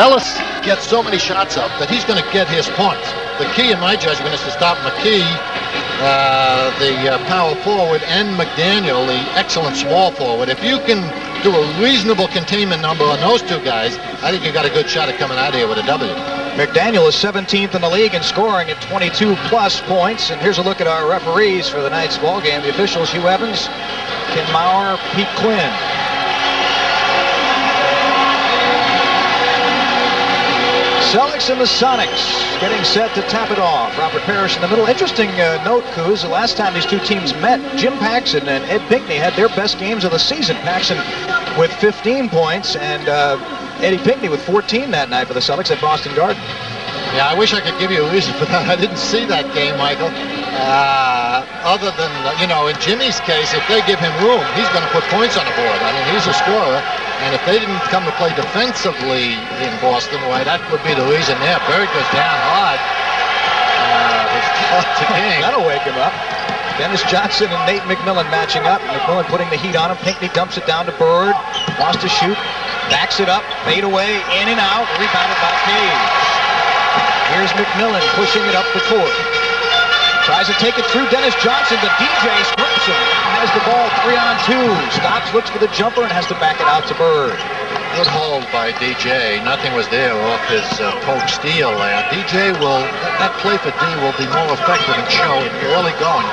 Ellis gets so many shots up that he's going to get his points. The key, in my judgment, is to stop McKey, the power forward, and McDaniel, the excellent small forward. If you can do a reasonable containment number on those two guys, I think you got a good shot at coming out of here with a W. McDaniel is 17th in the league in scoring at 22-plus points. And here's a look at our referees for the night's ball game. The officials: Hugh Evans, Ken Maurer, Pete Quinn. Celtics and the Sonics getting set to tap it off. Robert Parish in the middle. Interesting note, Coos, the last time these two teams met, Jim Paxson and Ed Pinckney had their best games of the season. Paxson with 15 points and Eddie Pinckney with 14 that night for the Celtics at Boston Garden. Yeah, I wish I could give you a reason for that. I didn't see that game, Michael. Other than, in Jimmy's case, if they give him room, he's going to put points on the board. I mean, he's a scorer. And if they didn't come to play defensively in Boston, why, that would be the reason there. Derrick goes down hard. That'll wake him up. Dennis Johnson and Nate McMillan matching up. McMillan putting the heat on him. Pinckney dumps it down to Bird. Wants to shoot. Backs it up. Fade away. In and out. Rebounded by Cage. Here's McMillan pushing it up the court. Tries to take it through Dennis Johnson, but DJ strips him. Has the ball 3-on-2. Stops, looks for the jumper, and has to back it out to Bird. Good hold by DJ. Nothing was there off his poke steal there. DJ will, that play for D will be more effective and show in the early going.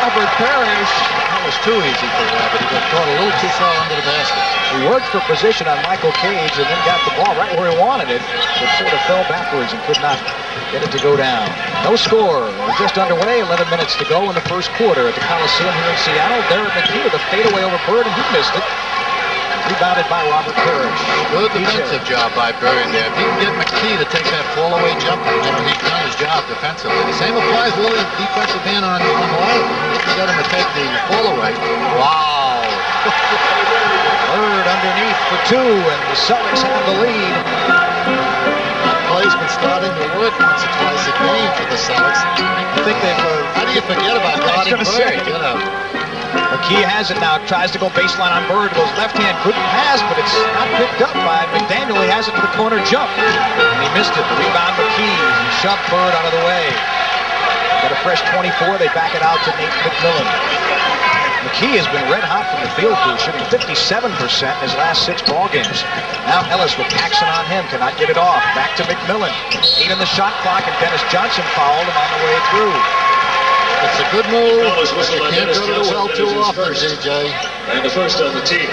Robert Parish. That was too easy for Robert. He got caught a little too far under the basket. He worked for position on Michael Cage and then got the ball right where he wanted it, but sort of fell backwards and could not get it to go down. No score. We're just underway. 11 minutes to go in the first quarter at the Coliseum here in Seattle. Derrick McKey with a fadeaway over Bird, and he missed it. Rebounded by Robert Parish. Good defensive job by Bird there. If he can get McKey to take that fall-away jumper, he's done his job defensively. The same applies really defensive end on the line. You got him to take the fall-away. Wow. Bird underneath for two, and the Celtics have the lead. That play's been starting to work once or twice a game for the Celtics. I think they've... how do you forget about guarding Bird? McKey has it now, tries to go baseline on Bird, goes left hand, couldn't pass, but it's not picked up by McDaniel. He has it to the corner jump, and he missed it. The rebound McKey, he shoved Bird out of the way. Got a fresh 24, they back it out to Nate McMillan. McKey has been red hot from the field, shooting 57% in his last 6 ball games. Now Ellis with Paxson on him, cannot get it off. Back to McMillan, 8 on the shot clock, and Dennis Johnson fouled him on the way through. It's a good move, but you can't go to the well too often, DJ. And the first on the team.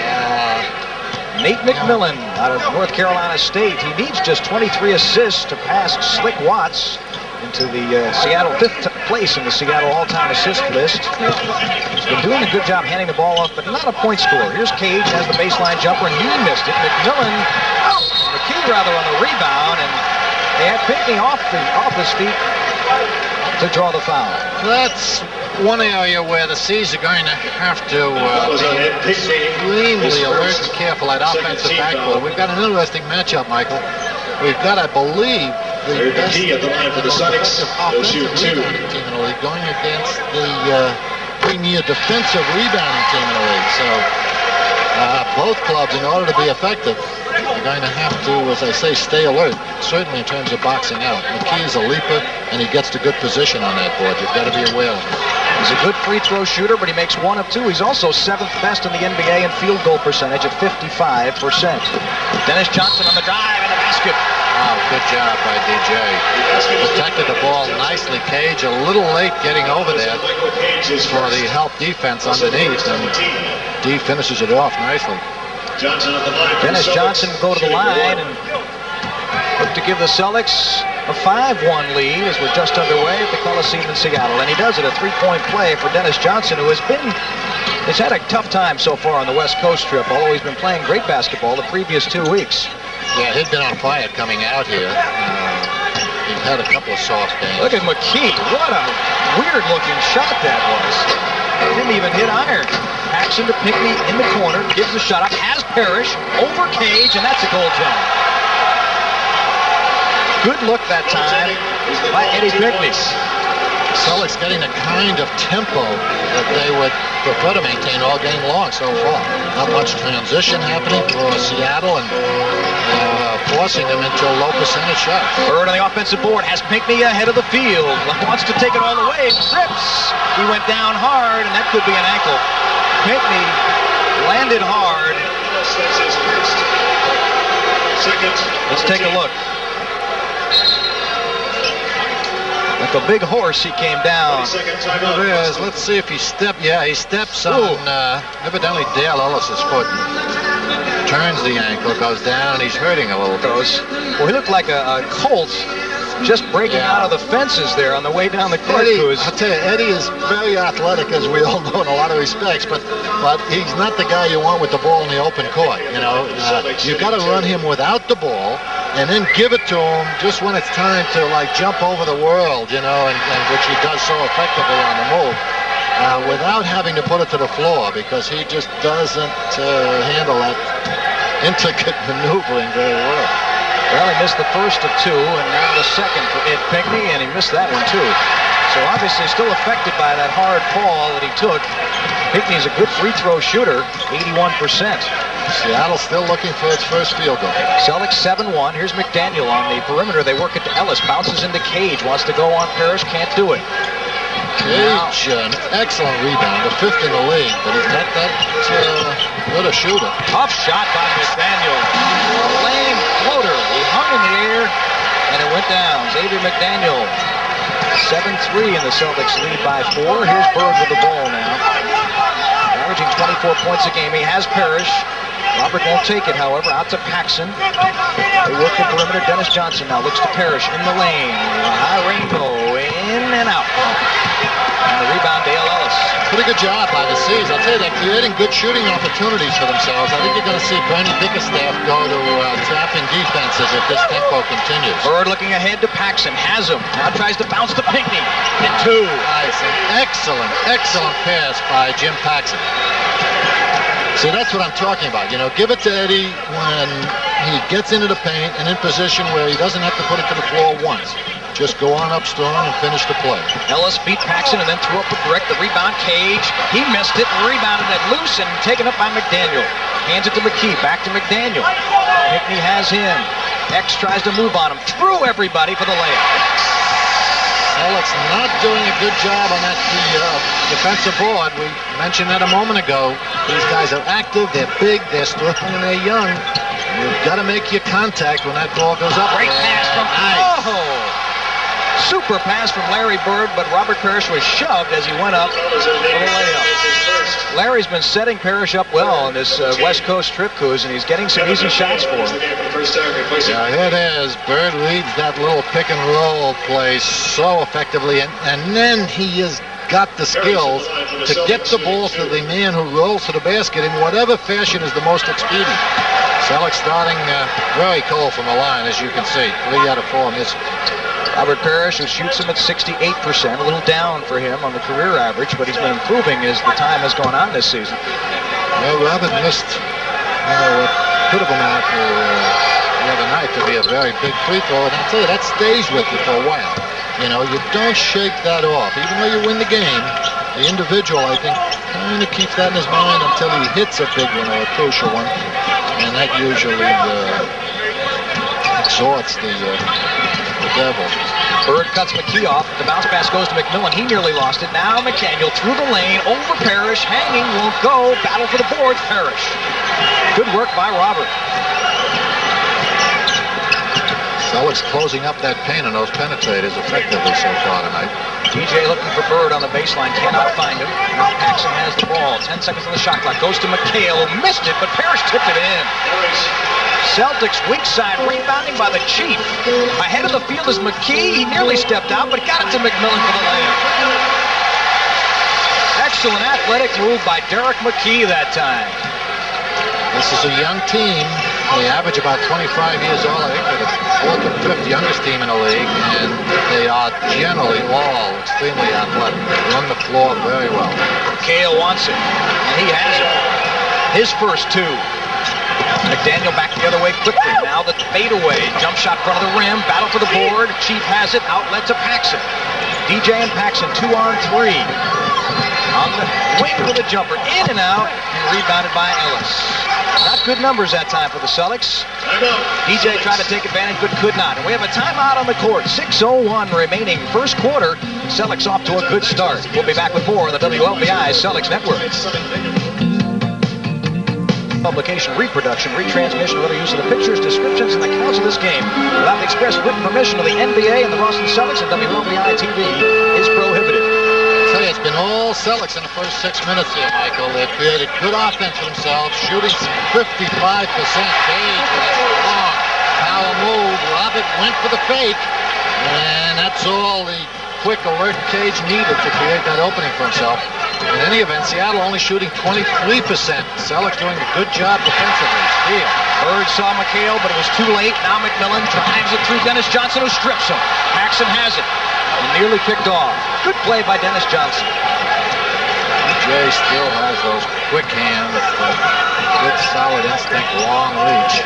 Nate McMillan out of North Carolina State. He needs just 23 assists to pass Slick Watts into the Seattle 5th place in the Seattle all-time assist list. He's been doing a good job handing the ball off, but not a point scorer. Here's Cage, has the baseline jumper, and he missed it. McMillan, McKey rather, on the rebound, and they had Pinckney off his feet to draw the foul. That's one area where the C's are going to have to be extremely alert and careful at offensive backboard. We've got an interesting matchup, Michael. We've got, I believe, the best at the line for the Sonics. offensive rebounding team in the league going against the premier defensive rebounding team in the league. So both clubs, in order to be effective, are going to have to, as I say, stay alert, certainly in terms of boxing out. McKey is a leaper, and he gets to good position on that board. You've got to be aware of him. He's a good free throw shooter, but he makes 1 of 2. He's also 7th best in the NBA in field goal percentage at 55%. Dennis Johnson on the drive and the basket. Wow, good job by DJ. Protected the ball nicely. Cage a little late getting over there for the help defense underneath, and D finishes it off nicely. Dennis Johnson will go to the line and look to give the Celtics a 5-1 lead as we're just underway at the Coliseum in Seattle. And he does it, a 3-point play for Dennis Johnson, who has had a tough time so far on the West Coast trip, although he's been playing great basketball the previous 2 weeks. Yeah, he'd been on fire coming out here. He's had a couple of soft games. Look at McKey. What a weird-looking shot that was. Didn't even hit iron. Paxson to Pinckney in the corner, gives the shot up, has Parish over Cage, and that's a goal jump. Good look that time by Eddie Pinckney. Celtics getting the kind of tempo that they would prefer to maintain all game long so far. Not much transition happening for Seattle, and forcing him into low percentage shots. Bird on the offensive board has Pinckney ahead of the field. Wants to take it all the way. Trips. He went down hard, and that could be an ankle. Pinckney landed hard. Let's take a look. Like a big horse, he came down. There it is. Let's see if he stepped. Yeah, he steps on evidently Dale Ellis' foot. Turns the ankle, goes down, and he's hurting a little bit. Well, he looked like a colt just breaking out of the fences there on the way down the court. I'll tell you, Eddie is very athletic, as we all know, in a lot of respects, but he's not the guy you want with the ball in the open court. You know, you've got to run him without the ball, and then give it to him just when it's time to like jump over the world, you know, and which he does so effectively on the move, without having to put it to the floor, because he just doesn't handle that intricate maneuvering very well. Well, he missed the first of two, and now the second for Ed Pinckney, and he missed that one too. So obviously still affected by that hard fall that he took. Pinckney's a good free throw shooter, 81%. Seattle still looking for its first field goal. Celtics 7-1. Here's McDaniel on the perimeter. They work it to Ellis. Bounces into Cage. Wants to go on Parish. Can't do it. Cage, an excellent rebound, the 5th in the league, but he's not that good a shooter. Tough shot by McDaniel. A lane floater. He hung in the air, and it went down. Xavier McDaniel. 7-3 in the Celtics lead by 4. Here's Bird with the ball now. Averaging 24 points a game. He has Parish. Robert won't take it, however. Out to Paxson. They work the perimeter. Dennis Johnson now looks to Parish in the lane. High rainbow. In and out. And the rebound, Dale Ellis. Pretty good job by the C's. I'll tell you, they're creating good shooting opportunities for themselves. I think you're going to see Bernie Bickerstaff go to trapping defenses if this tempo continues. Bird looking ahead to Paxson. Has him. Now tries to bounce to Pinckney. And two. Nice. An excellent pass by Jim Paxson. See, that's what I'm talking about. You know, give it to Eddie when he gets into the paint and in position where he doesn't have to put it to the floor once. Just go on up strong and finish the play. Ellis beat Paxson and then threw up with Derrick. The rebound, Cage. He missed it and rebounded it loose and taken up by McDaniel. Hands it to McKey. Back to McDaniel. Pinckney has him. X tries to move on him. Through everybody for the layup. Celtics not doing a good job on that defensive board. We mentioned that a moment ago. These guys are active, they're big, they're strong, and they're young. You've got to make your contact when that ball goes up. Great pass from Super pass from Larry Bird, but Robert Parish was shoved as he went up for the layup. Larry's been setting Parish up well on this West Coast trip cruise, and he's getting some easy shots for him. Yeah, here it is. Bird leads that little pick and roll play so effectively, and then he has got the skills to get the ball to the man who rolls to the basket in whatever fashion is the most expedient. Celtics starting very cold from the line, as you can see. 3 out of 4 misses. Robert Parish, who shoots him at 68%, a little down for him on the career average, but he's been improving as the time has gone on this season. Well, Robert missed what could have amounted to the other night to be a very big free throw, and I'll tell you, that stays with you for a while. You know, you don't shake that off. Even though you win the game, the individual, I think, kind of keeps that in his mind until he hits a big one or a crucial one, and that usually exhausts the devil. Bird cuts McKey off. The bounce pass goes to McMillan. He nearly lost it. Now McDaniel through the lane, over Parish, hanging, won't go. Battle for the boards, Parish. Good work by Robert. Celtics closing up that paint on those penetrators effectively so far tonight. DJ looking for Bird on the baseline, cannot find him. Now Paxson has the ball. 10 seconds on the shot clock. Goes to McHale, who missed it, but Parish tipped it in. Celtics weak side rebounding by the Chief. Ahead of the field is McKey. He nearly stepped out, but got it to McMillan for the layup. Excellent athletic move by Derrick McKey that time. This is a young team. They average about 25 years old. I think they're the 4th or 5th youngest team in the league, and they are generally all extremely athletic. They run the floor very well. McHale wants it, and he has it. His first 2. McDaniel back the other way quickly. Now the fadeaway. Jump shot front of the rim. Battle for the board. Chief has it. Outlet to Paxson. DJ and Paxson 2 on 3. On the wing for the jumper. In and out. And rebounded by Ellis. Not good numbers that time for the Celtics. DJ tried to take advantage but could not. And we have a timeout on the court. 6:01 remaining first quarter. Celtics off to a good start. We'll be back with more on the WLBI Celtics Network. Publication, reproduction, retransmission, or other use of the pictures, descriptions, and accounts of this game without the express written permission of the NBA and the Boston Celtics and WLBI TV is prohibited. Say it's been all Celtics in the first 6 minutes here, Michael. They've created good offense for themselves, shooting 55%. Cage with a long power move. Robert went for the fake, and that's all the quick alert Cage needed to create that opening for himself. In any event, Seattle only shooting 23%. Celtics doing a good job defensively. Steele. Bird saw McHale, but it was too late. Now McMillan drives it through Dennis Johnson, who strips him. Paxson has it. And nearly picked off. Good play by Dennis Johnson. Jay still has those quick hands, good solid instinct, long reach.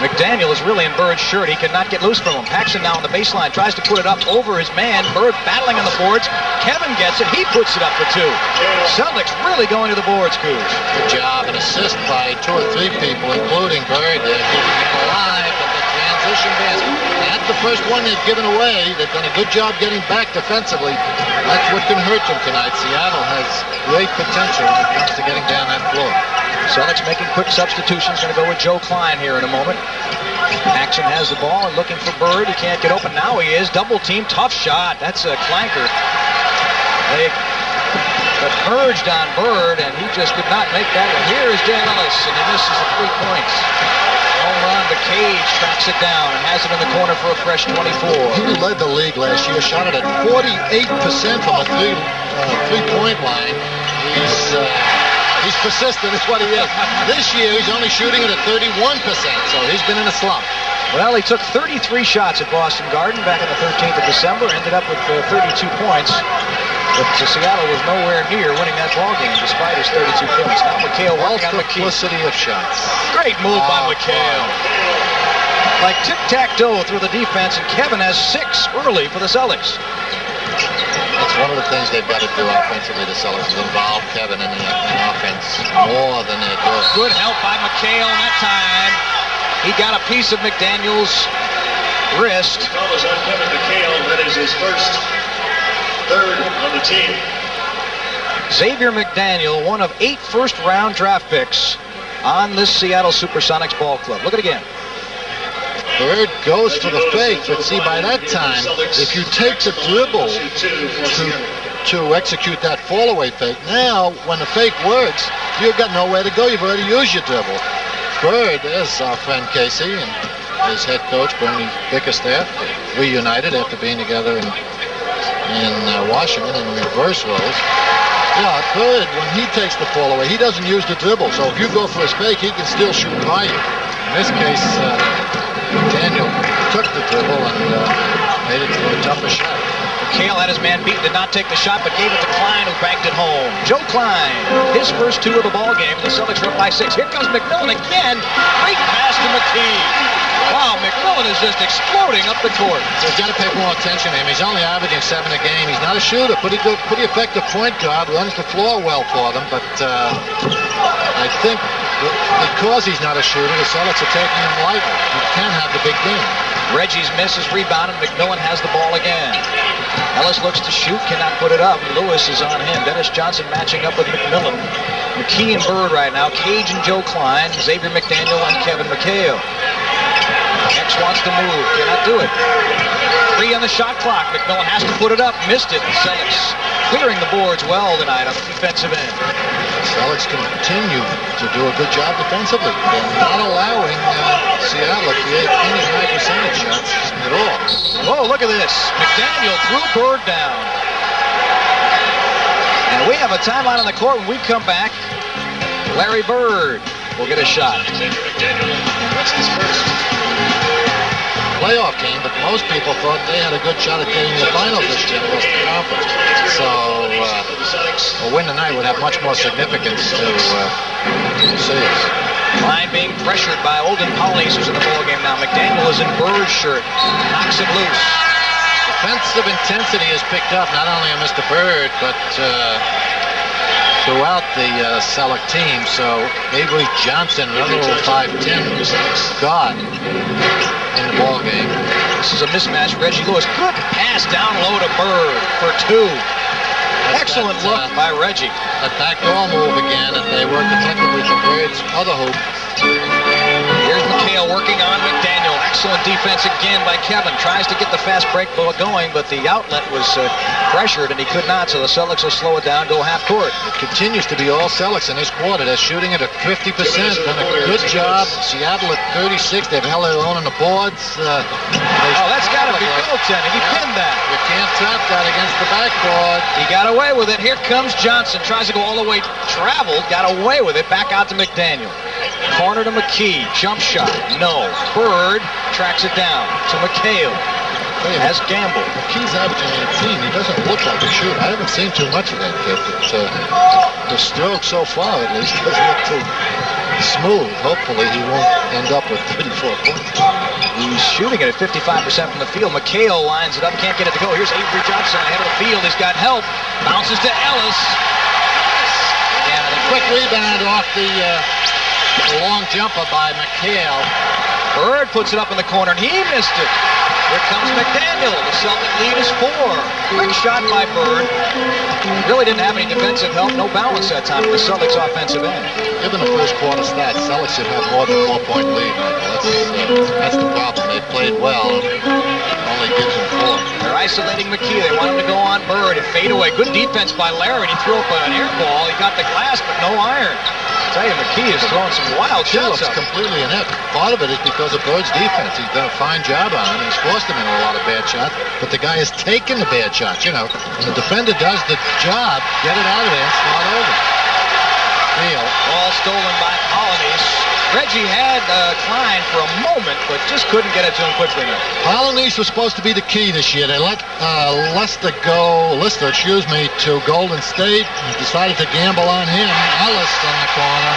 McDaniel is really in Bird's shirt. He cannot get loose from him. Paxson now on the baseline, tries to put it up over his man. Bird battling on the boards. Kevin gets it. He puts it up for two. Celtics really going to the boards, Coos. Good job. An assist by 2 or 3 people, including Bird. They're keeping him alive at the transition basket. That's the first one they've given away. They've done a good job getting back defensively. That's what can hurt them tonight. Seattle has great potential when it comes to getting down that floor. Celtics making quick substitutions. Going to go with Joe Klein here in a moment. Paxson has the ball and looking for Bird. He can't get open. Now he is. Double team. Tough shot. That's a clanker. They converged on Bird, and he just could not make that one. Here is Dale Ellis, and he misses the 3 points. Home run, but Cage tracks it down and has it in the corner for a fresh 24. He led the league last year. Shot it at 48% from the three-point line. He's persistent, is what he is. This year, he's only shooting it at 31%, so he's been in a slump. Well, he took 33 shots at Boston Garden back on the 13th of December, ended up with 32 points. But Seattle was nowhere near winning that ballgame despite his 32 points. Now McHale working on McKey. Multiplicity of shots. Great move by McHale. Like tic-tac-toe through the defense, and Kevin has 6 early for the Celtics. That's one of the things they've got to do offensively, the Celtics, is involve Kevin in offense more than they're doing. Good help by McHale that time. He got a piece of McDaniel's wrist. That was on Kevin McHale. That is his first third on the team. Xavier McDaniel, one of 8 first-round draft picks on this Seattle SuperSonics ball club. Look at it again. Bird goes for the fake, but see, by that time, if you take the dribble to execute that fall-away fake, now, when the fake works, you've got nowhere to go. You've already used your dribble. Bird, there's our friend Casey and his head coach, Bernie Bickerstaff, reunited after being together in Washington in reverse roles. Yeah, Bird, when he takes the fall away, he doesn't use the dribble. So if you go for his fake, he can still shoot by you. In this case, Daniel took the dribble and made it to a tougher shot. McHale had his man beat, did not take the shot, but gave it to Klein, who banked it home. Joe Klein, his first 2 of the ball game. The Celtics are up by 6. Here comes McMillan again. Great pass to McKey. Wow, McMillan is just exploding up the court. So he's got to pay more attention to him. He's only averaging 7 a game. He's not a shooter. Pretty good, pretty effective point guard. Runs the floor well for them. But I think because he's not a shooter, the Celtics are taking him lightly. He can have the big game. Reggie's miss is rebounded. McMillan has the ball again. Ellis looks to shoot, cannot put it up. Lewis is on him. Dennis Johnson matching up with McMillan. McKey and Bird right now. Cage and Joe Klein. Xavier McDaniel and Kevin McHale. X wants to move, cannot do it. 3 on the shot clock. McMillan has to put it up, missed it. Celtics clearing the boards well tonight on the defensive end. Celtics continue to do a good job defensively. They're not allowing Seattle to create any high percentage shots at all. Oh, look at this. McDaniel threw Bird down. And we have a timeout on the court. When we come back, Larry Bird will get a shot. That's his first. Playoff game, but most people thought they had a good shot at getting the finals this year across the conference. So a win tonight would have much more significance to see us. Klein being pressured by Olden Paulies, who's in the ballgame now. McDaniel is in Bird's shirt. Knocks it loose. The defensive intensity has picked up not only on Mr. Bird, but throughout the Celtic team. So Avery Johnson, another little 5'10" guard in the ball game. This is a mismatch. Reggie Lewis, good pass down low to Bird for 2. Excellent look by Reggie. That backdoor move again, and they work effectively from Bird's other hoop. Here's McHale working on McDaniel. Excellent defense again by Kevin. Tries to get the fast break ball going, but the outlet was pressured, and he could not, so the Celtics will slow it down, go half court. It continues to be all Celtics in this quarter. They're shooting it at 50%. Done a good job. Seattle at 36. They've held their own on the boards. That's got to be goaltending. He pinned that. You can't trap that against the backboard. He got away with it. Here comes Johnson. Tries to go all the way. Traveled. Got away with it. Back out to McDaniel. Corner to McKey. Jump shot. No. Bird tracks it down to McHale. Has Gamble. McKey's averaging 18. He doesn't look like a shooter. I haven't seen too much of that kid. But the stroke so far, at least, doesn't look too smooth. Hopefully, he won't end up with 34 points. He's shooting it at 55% from the field. McHale lines it up. Can't get it to go. Here's Avery Johnson ahead of the field. He's got help. Bounces to Ellis. And a quick rebound off the long jumper by McHale. Bird puts it up in the corner, and he missed it. Here comes McDaniel. The Celtic lead is 4. Quick shot by Bird. Really didn't have any defensive help. No balance that time in the Celtics offensive end. Given the first quarter stats, Celtics should have more than a 4-point lead. That's the problem. They played well. Only gives them 4. They're isolating McKey. They want him to go on Bird. It fade away. Good defense by Larry. He threw up an air ball. He got the glass, but no iron. I tell you, McKey is throwing some wild shots. Looks completely inept. Part of it is because of Bird's defense. He's done a fine job on him. He's forced him into a lot of bad shots, but the guy has taken the bad shots. You know, when the defender does the job, get it out of there and start over. Steal. Ball stolen by Polonese. Reggie had Klein for a moment, but just couldn't get it to him quickly enough. Polonese was supposed to be the key this year. They let Lister, to Golden State. He decided to gamble on him. Ellis on the corner.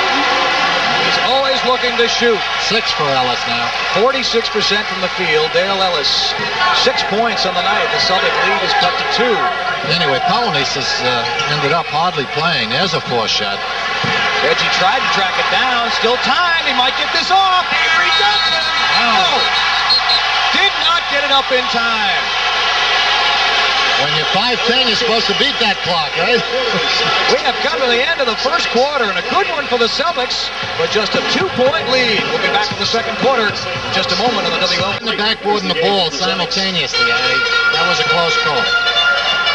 He's always looking to shoot. 6 for Ellis now. 46% from the field. Dale Ellis, 6 points on the night. The Celtic lead is cut to 2. Anyway, Polonese has ended up hardly playing. There's a 4 shot. Reggie tried to track it down. Still time. He might get this off. Avery Johnson. Oh. Did not get it up in time. When you're 5'10", you're supposed to beat that clock, right? We have come to the end of the first quarter, and a good one for the Celtics, but just a 2-point lead. We'll be back to the second quarter in just a moment on the WL. The backboard and the ball simultaneously. That was a close call.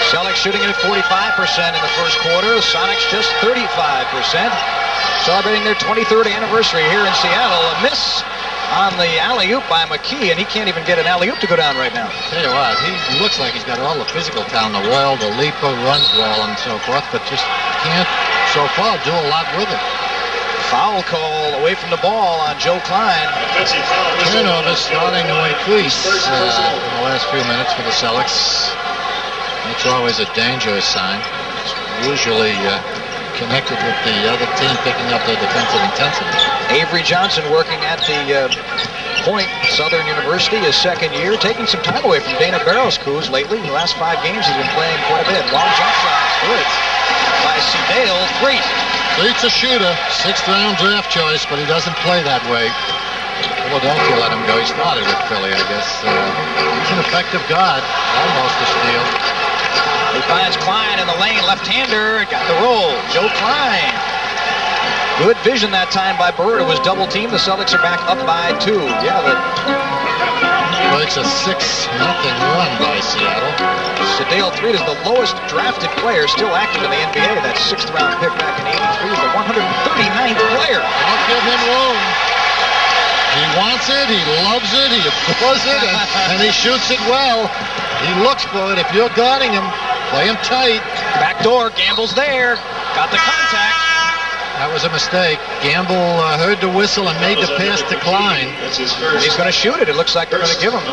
Celtics shooting it at 45% in the first quarter. The Sonics just 35%. Celebrating their 23rd anniversary here in Seattle. A miss on the alley-oop by McKey, and he can't even get an alley-oop to go down right now. Tell you what, he looks like he's got all the physical talent in the world, the leaper, runs well, and so forth, but just can't, so far, do a lot with it. Foul call away from the ball on Joe Klein. Turnovers starting to increase in the last few minutes for the Celtics. That's always a dangerous sign. It's usually connected with the other team picking up their defensive intensity. Avery Johnson working at the point, Southern University, his second year, taking some time away from Dana Barrow's coups lately. In the last 5 games, he's been playing quite a bit. Long jump shots, good. By Dale, 3. He's a shooter, 6th round draft choice, but he doesn't play that way. Philadelphia let him go. He started with Philly, I guess. He's an effective guard, almost a steal. He finds Klein in the lane, left-hander, got the roll. Joe Klein. Good vision that time by Bird. It was double team. The Celtics are back up by 2. Yeah, Breaks a 6-0 run by Seattle. Dale 3 is the lowest drafted player still active in the NBA. That 6th round pick back in '83 is the 139th player. Don't give him room. He wants it, he loves it, he adores it, and he shoots it well. He looks for it. If you're guarding him, play him tight. Back door, Gamble's there. Got the contact. That was a mistake. Gamble heard the whistle and made the pass to Klein. And he's going to shoot it. It looks like they're going to give him.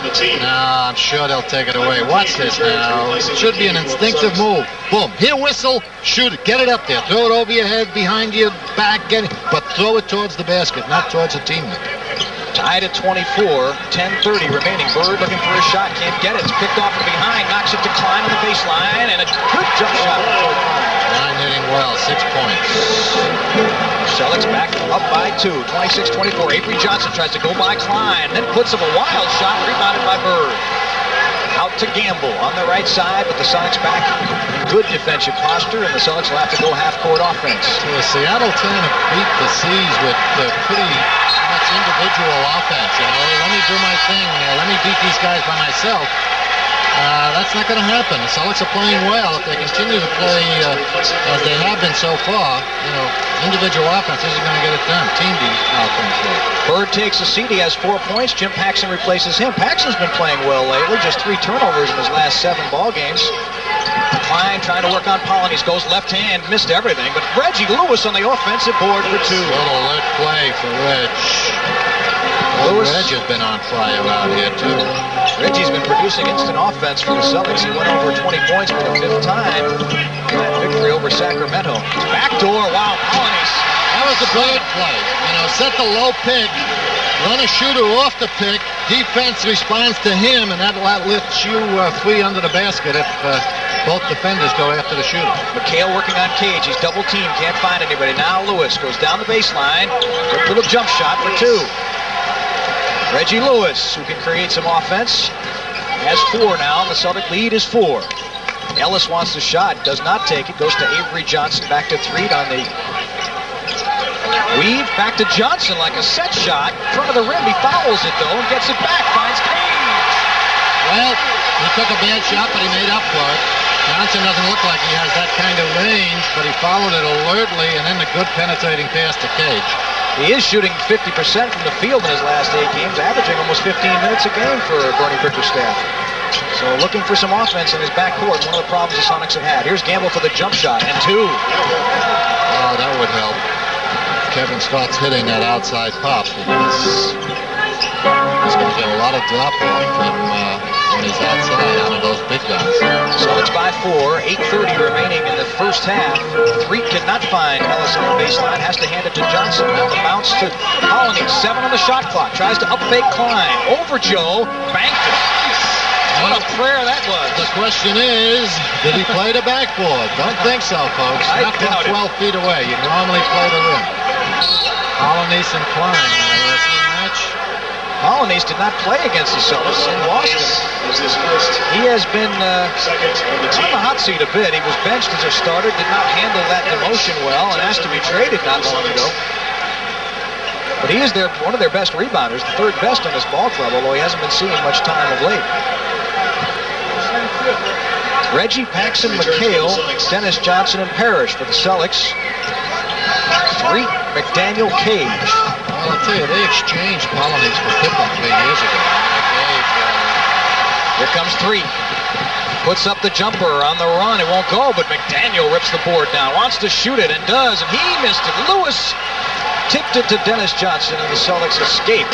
No, I'm sure they'll take it away. Watch this now. It should be an instinctive move. Boom. Hear whistle, shoot it. Get it up there. Throw it over your head, behind your back, but throw it towards the basket, not towards a teammate. Tied at 24, 10:30 remaining. Bird looking for a shot, can't get it. It's picked off from behind, knocks it to Klein on the baseline, and a good jump shot. Klein hitting well, 6 points. Celtics back up by 2, 26-24. Avery Johnson tries to go by Klein, then puts up a wild shot, rebounded by Bird. Out to Gamble on the right side, but the Sonics back in good defensive posture, and the Celtics will have to go half-court offense. So Seattle trying to beat the Seas with pretty much individual offense. You know, let me do my thing. Let me beat these guys by myself. That's not going to happen. The Celtics are playing well. If they continue to play as they have been so far, you know, individual offense isn't going to get it done. Team offense. Bird takes a seat. He has 4 points. Jim Paxson replaces him. Paxson's been playing well lately. Just 3 turnovers in his last 7 ball games. Klein trying to work on Polonius. Goes left hand. Missed everything. But Reggie Lewis on the offensive board for 2. Little lit play for Reg. Lewis has been on fire out here, too. Reggie's been producing instant offense for the Celtics. He went over 20 points for the 5th time in that victory over Sacramento. Backdoor, wow, Polonius. That was a bad play. You know, set the low pick, run a shooter off the pick, defense responds to him, and that lifts you free under the basket if both defenders go after the shooter. McHale working on Cage. He's double teamed, can't find anybody. Now Lewis goes down the baseline, little jump shot for 2. Reggie Lewis, who can create some offense, has 4 now. The Celtic lead is 4. Ellis wants the shot, does not take it. Goes to Avery Johnson, back to 3 on the weave. Back to Johnson like a set shot. In front of the rim, he fouls it though and gets it back. Finds Cage. Well, he took a bad shot, but he made up for it. Johnson doesn't look like he has that kind of range, but he followed it alertly and then a good penetrating pass to Cage. He is shooting 50% from the field in his last 8 games, averaging almost 15 minutes a game for Bernie Bickerstaff. So looking for some offense in his backcourt, one of the problems the Sonics have had. Here's Gamble for the jump shot, and 2. Oh, that would help. Kevin starts hitting that outside pop because he's going to get a lot of drop-off from when he's outside out of those big guys. So it's by 4, 8:30 remaining in the first half. Threet cannot find Ellis on the baseline, has to hand it to Johnson. Now the bounce to Polonius, 7 on the shot clock, tries to up-fake Klein. Over Joe, banked it. What a prayer that was. The question is, did he play the backboard? Don't think so, folks. Not from 12 feet away. You normally play the rim. Polonius and Klein in the wrestling match. Polonius did not play against the Celtics in Boston. He has been on the hot seat a bit. He was benched as a starter, did not handle that demotion well, and asked to be traded not long ago. But he is one of their best rebounders, the 3rd best on this ball club, although he hasn't been seeing much time of late. Reggie, Paxson, McHale, Dennis, Johnson, and Parish for the Celtics. 3, McDaniel, Cage. Well, I'll tell you, they exchanged Polonius for Pippen 3 years ago. Here comes 3. Puts up the jumper on the run. It won't go, but McDaniel rips the board down. Wants to shoot it and does, and he missed it. Lewis tipped it to Dennis Johnson, and the Celtics escape,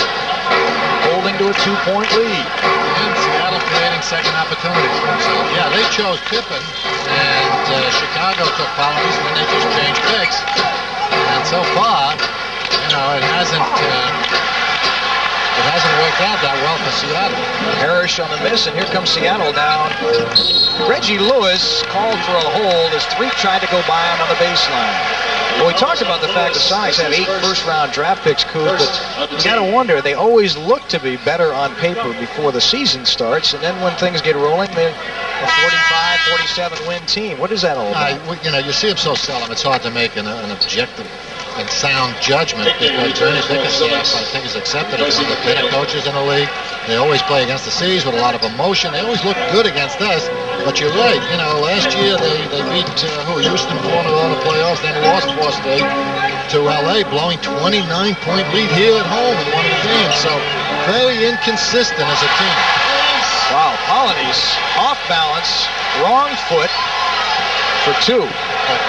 holding to a 2-point lead. And Seattle creating second opportunities for themselves. Yeah, they chose Pippen, and Chicago took Polonius, and then they just changed picks. And so far, you know, it hasn't worked out that well for Seattle. Parish on the miss, and here comes Seattle down. Reggie Lewis called for a hold as Threet tried to go by him on the baseline. Well, we talked about the fact the Sonics have 8 first-round draft picks, Coop, but you got to wonder, they always look to be better on paper before the season starts, and then when things get rolling, they're a 45, 47-win team. What is that all about? You know, you see them so seldom, it's hard to make an objective and sound judgment because Bernie Bickerstaff, I think, is accepted as one of the better coaches in the league. They always play against the Seas with a lot of emotion. They always look good against us, but you're right. You know, last year they beat Houston 4-0 in the playoffs, then lost 4 straight to LA, blowing 29-point lead here at home in one of the games. So very inconsistent as a team. Wow, Polonius off balance, wrong foot for 2.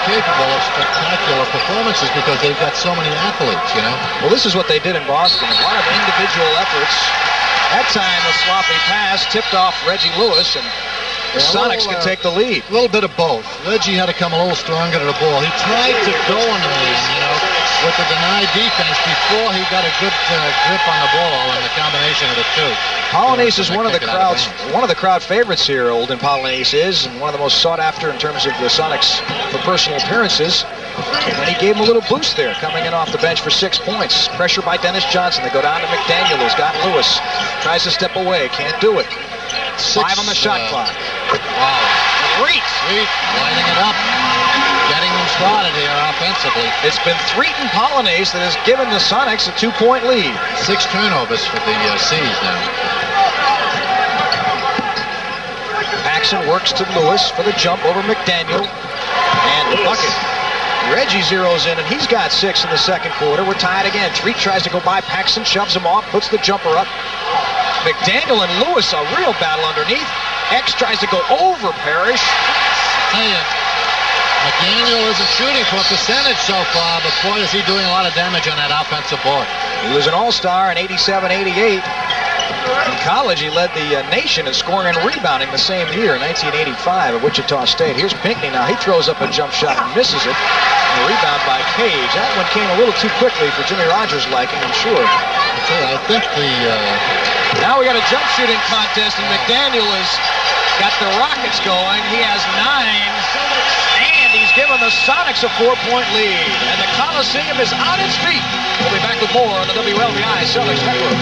Capable of spectacular performances because they've got so many athletes, you know. Well, this is what they did in Boston. A lot of individual efforts. That time, a sloppy pass tipped off Reggie Lewis, and the Sonics could take the lead. A little bit of both. Reggie had to come a little stronger to the ball. He tried to go on the man, you know. with the denied defense before he got a good grip on the ball and the combination of the two. Polonese is one of the crowd favorites here. Olden Polonese is, and one of the most sought after in terms of the Sonics for personal appearances. And he gave him a little boost there, coming in off the bench for 6 points. Pressure by Dennis Johnson. They go down to McDaniel, who's got Lewis. Tries to step away, can't do it. 5 on the shot clock. Wow. Great. Lining it up. Getting them started here offensively. It's been Threaton Polonese that has given the Sonics a 2-point lead. 6 turnovers for the C's now. Paxson works to Lewis for the jump over McDaniel. And the bucket. Reggie zeroes in, and he's got 6 in the second quarter. We're tied again. Threat tries to go by Paxson, shoves him off, puts the jumper up. McDaniel and Lewis, a real battle underneath. X tries to go over Parish. I tell you, McDaniel isn't shooting for a percentage so far, but boy, is he doing a lot of damage on that offensive board. He was an all-star in 87-88. In college, he led the nation in scoring and rebounding the same year, in 1985 at Wichita State. Here's Pinckney now. He throws up a jump shot and misses it. And a rebound by Cage. That one came a little too quickly for Jimmy Rogers' liking, I'm sure. I think the... Now we got a jump shooting contest, and McDaniel has got the Rockets going. He has 9, and he's given the Sonics a 4-point lead. And the Coliseum is on its feet. We'll be back with more on the WLBI Celtics Network.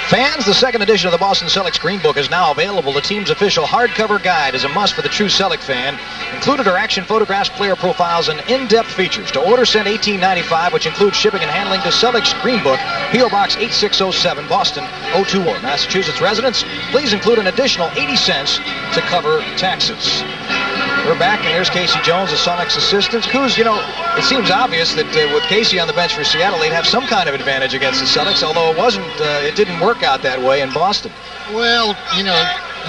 Fans, the second edition of the Boston Celtics Green Book is now available. The team's official hardcover guide is a must for the true Celtic fan. Included are action photographs, player profiles, and in-depth features. To order, send $18.95, which includes shipping and handling to Celtics Green Book, P.O. Box 8607, Boston, 021. Massachusetts residents, please include an additional 80 cents to cover taxes. We're back, and here's Casey Jones, the Sonics assistant. Who's, it seems obvious that with Casey on the bench for Seattle, they'd have some kind of advantage against the Celtics, although it didn't work out that way in Boston. Well,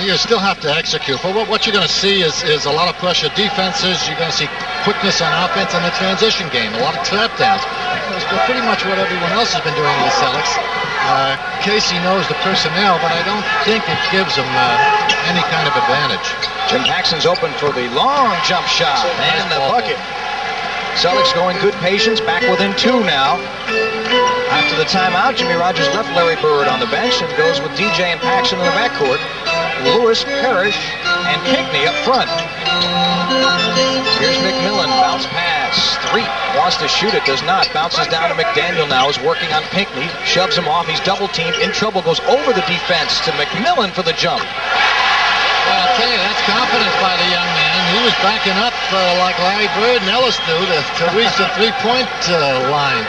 you still have to execute. But what you're going to see is a lot of pressure defenses. You're going to see quickness on offense and the transition game, a lot of trap downs. It's pretty much what everyone else has been doing in the Celtics. Casey knows the personnel, but I don't think it gives him any kind of advantage. Jim Paxson's open for the long jump shot and the bucket. Celtics going good patience, back within 2 now. After the timeout, Jimmy Rogers left Larry Bird on the bench and goes with DJ and Paxson in the backcourt. Lewis, Parish, and Pinckney up front. Here's McMillan, bounce pass. Threat wants to shoot it, does not. Bounces down to McDaniel now, is working on Pinckney. Shoves him off, he's double teamed, in trouble, goes over the defense to McMillan for the jump. Well, I'll tell you, that's confidence by the young man. He was backing up like Larry Bird and Ellis do to reach the three-point line.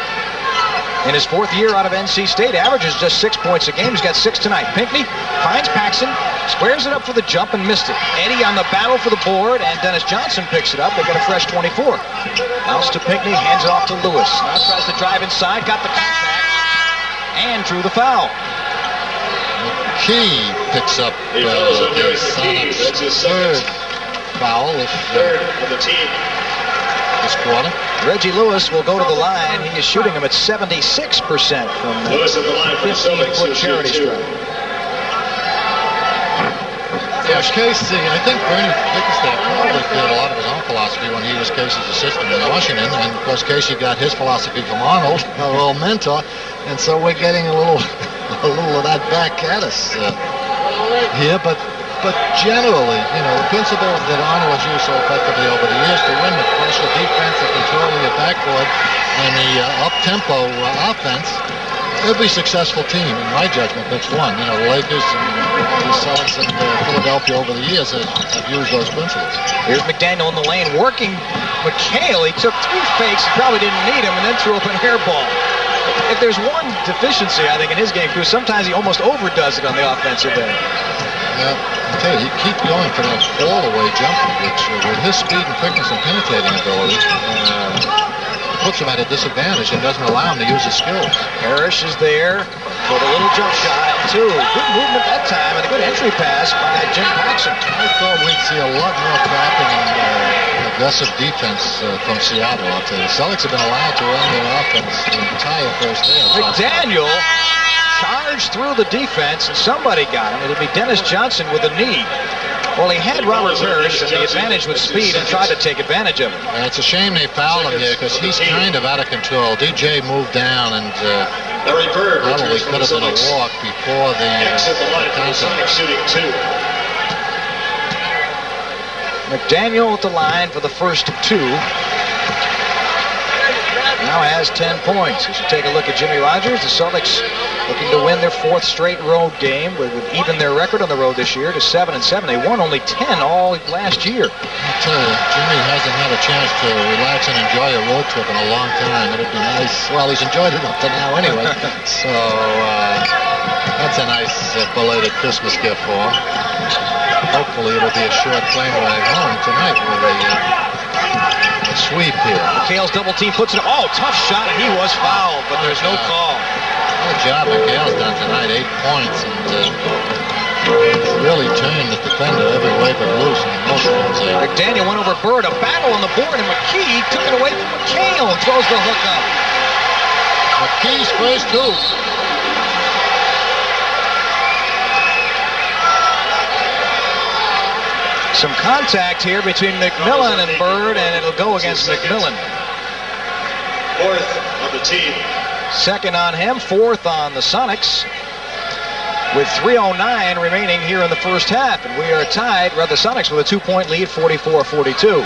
In his 4th year out of NC State, averages just 6 points a game. He's got 6 tonight. Pinckney finds Paxson, squares it up for the jump and missed it. Eddie on the battle for the board, and Dennis Johnson picks it up. They get a fresh 24. Bounce to Pinckney, hands it off to Lewis. Now tries to drive inside, got the contact, and drew the foul. McKey picks up the Sonics' 3rd foul. Third of the team. This quarter. Reggie Lewis will go to the line. He is shooting him at 76% from the 15-foot charity stripe. Yeah, Casey, I think Bernie Bickerstaff probably did a lot of his own philosophy when he was Casey's assistant in Washington, and of course Casey got his philosophy from Arnold, our old mentor, and so we're getting a little of that back at us here, but generally, the principles that Arnold has used so effectively over the years to win the pressure defense, the control of your backboard, and the up-tempo offense, every successful team, in my judgment, that's won. The Lakers and the Celtics and Philadelphia over the years have used those principles. Here's McDaniel in the lane working McHale. He took 3 fakes, he probably didn't need him, and then threw up an air ball. If there's one deficiency, I think, in his game, Cruz, sometimes he almost overdoes it on the offensive end. Yeah, I tell you, he keep going for that all-the-way jumper, which with his speed and quickness and penetrating ability, puts him at a disadvantage and doesn't allow him to use his skills. Parish is there for the little jump shot, and 2. Good movement that time, and a good entry pass by that Jim Paxson. I thought we'd see a lot more trapping and aggressive defense from Seattle. I'll tell you, the Celtics have been allowed to run their offense the entire first half. McDaniel charged through the defense, and somebody got him. It'll be Dennis Johnson with a knee. Well, he had Robert Parish and the advantage with speed and tried to take advantage of it. It's a shame they fouled him here because he's kind of out of control. DJ moved down and probably could have been a walk before the contact. Shooting 2. McDaniel at the line for the first 2. Now has 10 points. As you take a look at Jimmy Rogers, the Celtics looking to win their 4th straight road game, would even their record on the road this year to 7-7. They won only 10 all last year. I'll tell you, Jimmy hasn't had a chance to relax and enjoy a road trip in a long time. It'd be nice. Well, he's enjoyed it up to now anyway. So that's a nice belated Christmas gift for him. Hopefully it'll be a short plane ride home tonight with a sweep here. McHale's double team puts it. Oh, tough shot, and he was fouled, but there's no call. Good job McHale's done tonight, 8 points, and he's really turned the defender every way but loose in most of them. McDaniel went over Bird, a battle on the board, and McKey took it away from McHale and throws the hook up. McKey's first 2. Some contact here between McMillan and Bird, and it'll go against McMillan. 4th on the team. 2nd on him, 4th on the Sonics, with 3:09 remaining here in the first half, and we are tied, rather the Sonics with a 2-point lead, 44-42.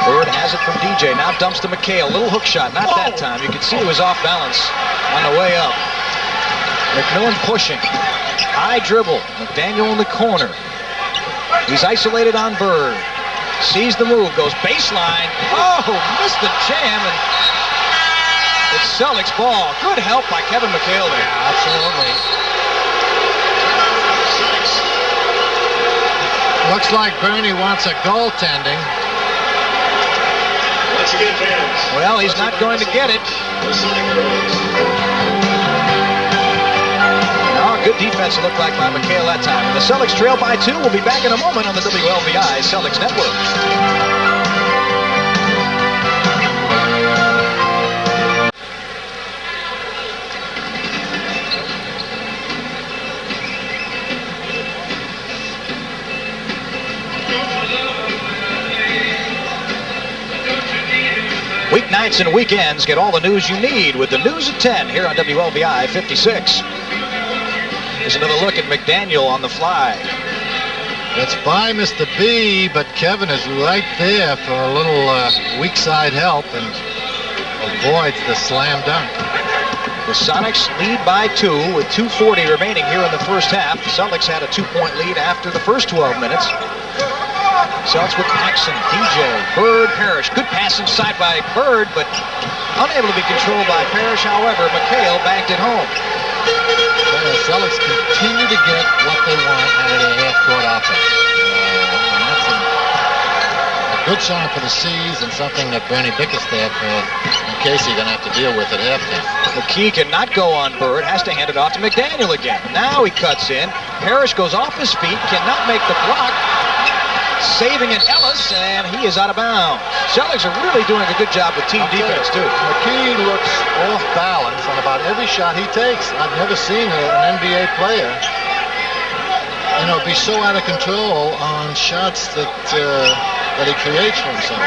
Bird has it from DJ, now dumps to McHale, little hook shot, not that time. You can see he was off balance on the way up. McMillan pushing. High dribble. McDaniel in the corner. He's isolated on Bird. Sees the move. Goes baseline. Oh, missed the jam. And it's Celtics ball. Good help by Kevin McHale there. Yeah, absolutely. Looks like Bernie wants a goaltending. Once again, fans. Well, he's not going to get it. Good defense it looked like by McHale that time. The Celtics trail by 2. We'll be back in a moment on the WLVI Celtics Network. Weeknights and weekends, get all the news you need with the News at 10 here on WLVI 56. Here's another look at McDaniel on the fly. It's by Mr. B, but Kevin is right there for a little weak side help and avoids the slam dunk. The Sonics lead by 2 with 2:40 remaining here in the first half. The Celtics had a 2-point lead after the first 12 minutes. Celtics with Paxson, DJ, Bird, Parish. Good pass inside by Bird, but unable to be controlled by Parish. However, McHale banked it home. The Celtics continue to get what they want out of their half-court offense. And that's a good sign for the C's and something that Bernie Bickerstaff and Casey are going to have to deal with at halftime. McKey cannot go on Bird, has to hand it off to McDaniel again. Now he cuts in. Parish goes off his feet, cannot make the block. Saving it, Ellis, and he is out of bounds. Celtics are really doing a good job with team defense, too. McKey looks off balance on about every shot he takes. I've never seen an NBA player, be so out of control on shots that he creates for himself.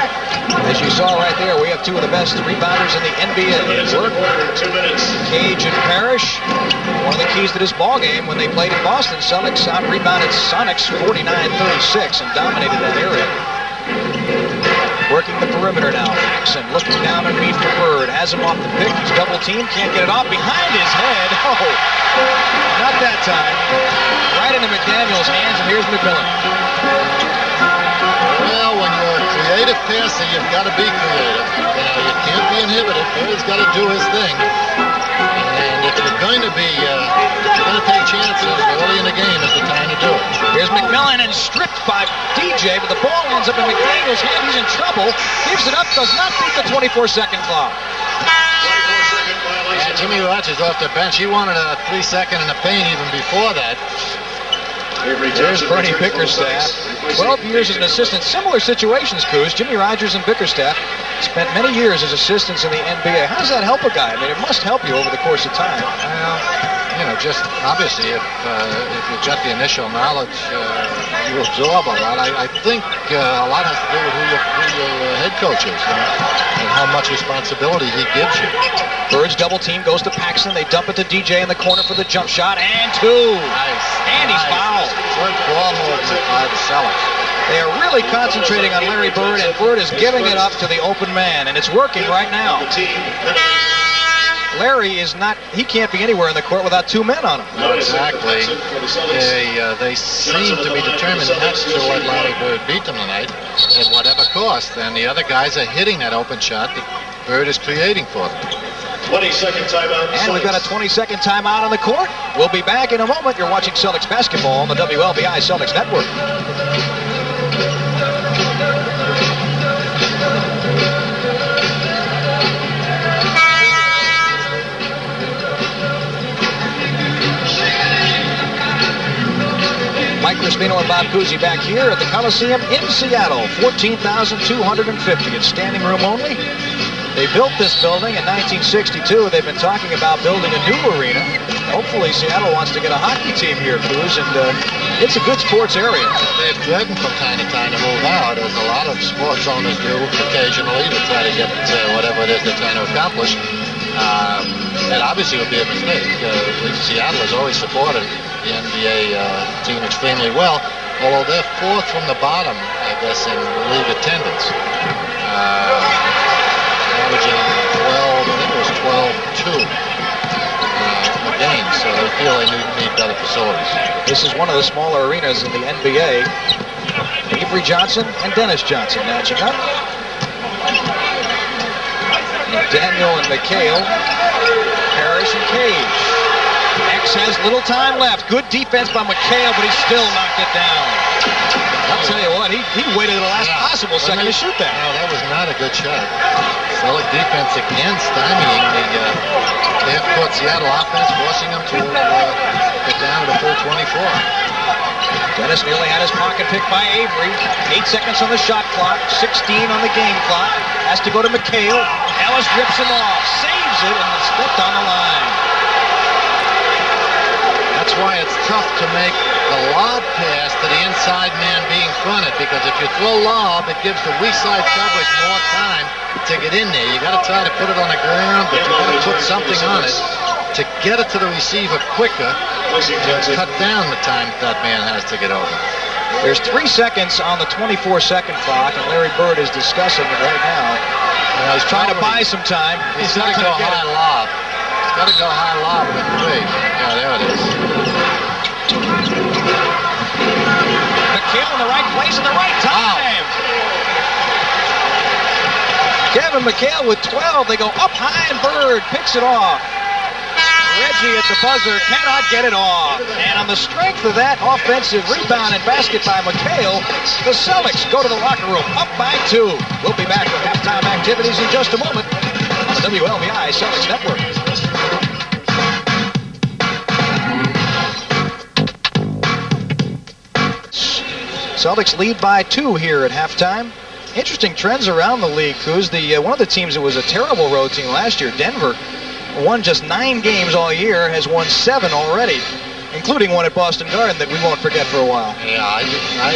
As you saw right there, we have 2 of the best rebounders in the NBA. 2 minutes. Cage and Parish. One of the keys to this ball game when they played in Boston, Celtics out-rebounded Sonics 49-36 and dominated that area. Working the perimeter now. Paxson looking down underneath for Bird. Has him off the pick. He's double-teamed. Can't get it off. Behind his head. Oh, not that time. Right into McDaniel's hands, and here's McMillan. Well, when you're a creative passer, you've got to be creative. You can't be inhibited. Bird's got to do his thing. And if you're going to take chances early in the game is the time to do it. Here's McMillan and stripped by DJ, but the ball ends up in McDaniel's hand. He's in trouble. Gives it up, does not beat the 24-second clock. Yeah, Jimmy Rogers off the bench. He wanted a 3-second in the paint even before that. There's Bernie Bickerstaff. 12 years as an assistant. Similar situations, Coos. Jimmy Rogers and Bickerstaff spent many years as assistants in the NBA. How does that help a guy? I mean, it must help you over the course of time. Well, you know, just obviously if you've got the initial knowledge, you absorb a lot. I think a lot has to do with who your head coach is, and how much responsibility he gives you. Bird's double team goes to Paxson. They dump it to DJ in the corner for the jump shot, and two. Nice. And he's fouled. Good ball movement by the Celtics. They are really concentrating on Larry Bird, and Bird is giving it up to the open man, and it's working right now. Larry is not, he can't be anywhere in the court without two men on him. No, exactly. They seem to be determined not to let Larry Bird beat them tonight at whatever cost. And the other guys are hitting that open shot that Bird is creating for them. 20-second timeout. And we've got a 20-second timeout on the court. We'll be back in a moment. You're watching Celtics basketball on the WLBI Celtics Network. Mike Crispino and Bob Cousy back here at the Coliseum in Seattle. 14,250. It's standing room only. They built this building in 1962. They've been talking about building a new arena. Hopefully Seattle wants to get a hockey team here, Coos, and it's a good sports area. They've threatened from time to time to move out, as a lot of sports owners do occasionally, to try to get whatever it is they're trying to accomplish. It obviously would be a mistake. Seattle has always supported the NBA team extremely well, although they're fourth from the bottom, I guess, in league attendance. Averaging 12, I think it was 12-2 a game, so they feel they need better facilities. This is one of the smaller arenas in the NBA. Avery Johnson and Dennis Johnson matching up. McDaniel and McHale, Parish and Cage. X has little time left. Good defense by McHale, but he still knocked it down. I'll tell you what, he waited the last possible second to shoot that. No, that was not a good shot. Celtic defense again stymieing the half-court Seattle offense, forcing them to get down to the full 24. Dennis nearly had his pocket picked by Avery. 8 seconds on the shot clock, 16 on the game clock. Has to go to McHale. Ellis rips him off, saves it, and stepped on the line. That's why it's tough to make the lob pass to the inside man being fronted, because if you throw lob, it gives the weak side coverage more time to get in there. You got to try to put it on the ground, but you got to put something on it to get it to the receiver quicker and cut down the time that man has to get over. There's 3 seconds on the 24-second clock, and Larry Bird is discussing it right now. He's trying to buy some time. He's got to go high lob. He's got to go high lob with 3. Yeah, there it is. McHale in the right place at the right time. Kevin McHale with 12. They go up high, and Bird picks it off. Reggie at the buzzer cannot get it off. And on the strength of that offensive rebound and basket by McHale, the Celtics go to the locker room up by 2. We'll be back with halftime activities in just a moment on the WLBI Celtics Network. Celtics lead by 2 here at halftime. Interesting trends around the league, Coos. One of the teams that was a terrible road team last year, Denver, won just 9 games all year, has won 7 already, including one at Boston Garden that we won't forget for a while. Yeah, I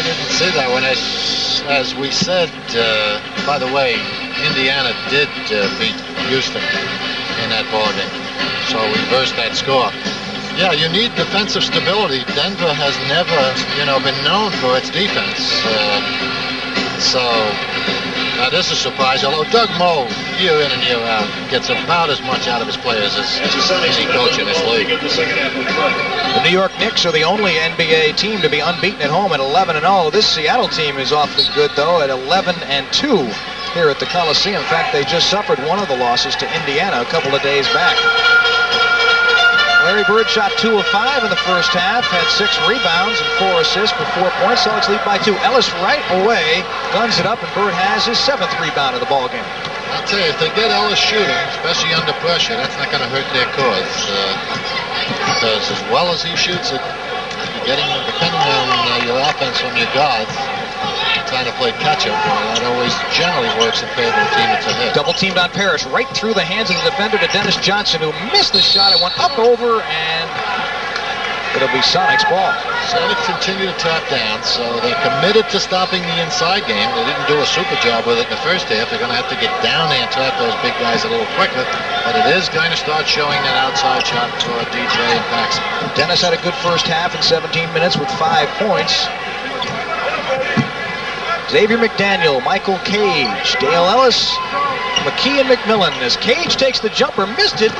didn't see that one. As we said, by the way, Indiana did beat Houston in that ballgame, so reversed that score. Yeah, you need defensive stability. Denver has never, been known for its defense. So this is a surprise. Although Doug Moe, year in and year out, gets about as much out of his players as any coach in this league. The New York Knicks are the only NBA team to be unbeaten at home at 11-0. This Seattle team is awfully good, though, at 11-2 here at the Coliseum. In fact, they just suffered one of the losses to Indiana a couple of days back. Larry Bird shot 2 of 5 in the first half, had 6 rebounds and 4 assists for 4 points. Celtics lead by 2. Ellis right away guns it up, and Bird has his 7th rebound of the ball game. I'll tell you, if they get Ellis shooting, especially under pressure, that's not going to hurt their cause. Because as well as he shoots it, you're getting, depending on your offense from your guards, trying to play catch-up, that always generally works in favor of the team that's ahead. Double teamed on Parish, right through the hands of the defender to Dennis Johnson, who missed the shot. It went up over, and it'll be Sonics ball. Sonics continue to tap down, so they're committed to stopping the inside game. They didn't do a super job with it in the first half. They're going to have to get down there and trap those big guys a little quicker, but it is going to start showing that outside shot for DJ and Paxson. Dennis had a good first half in 17 minutes with 5 points. Xavier McDaniel, Michael Cage, Dale Ellis, McKey, and McMillan. As Cage takes the jumper, missed it.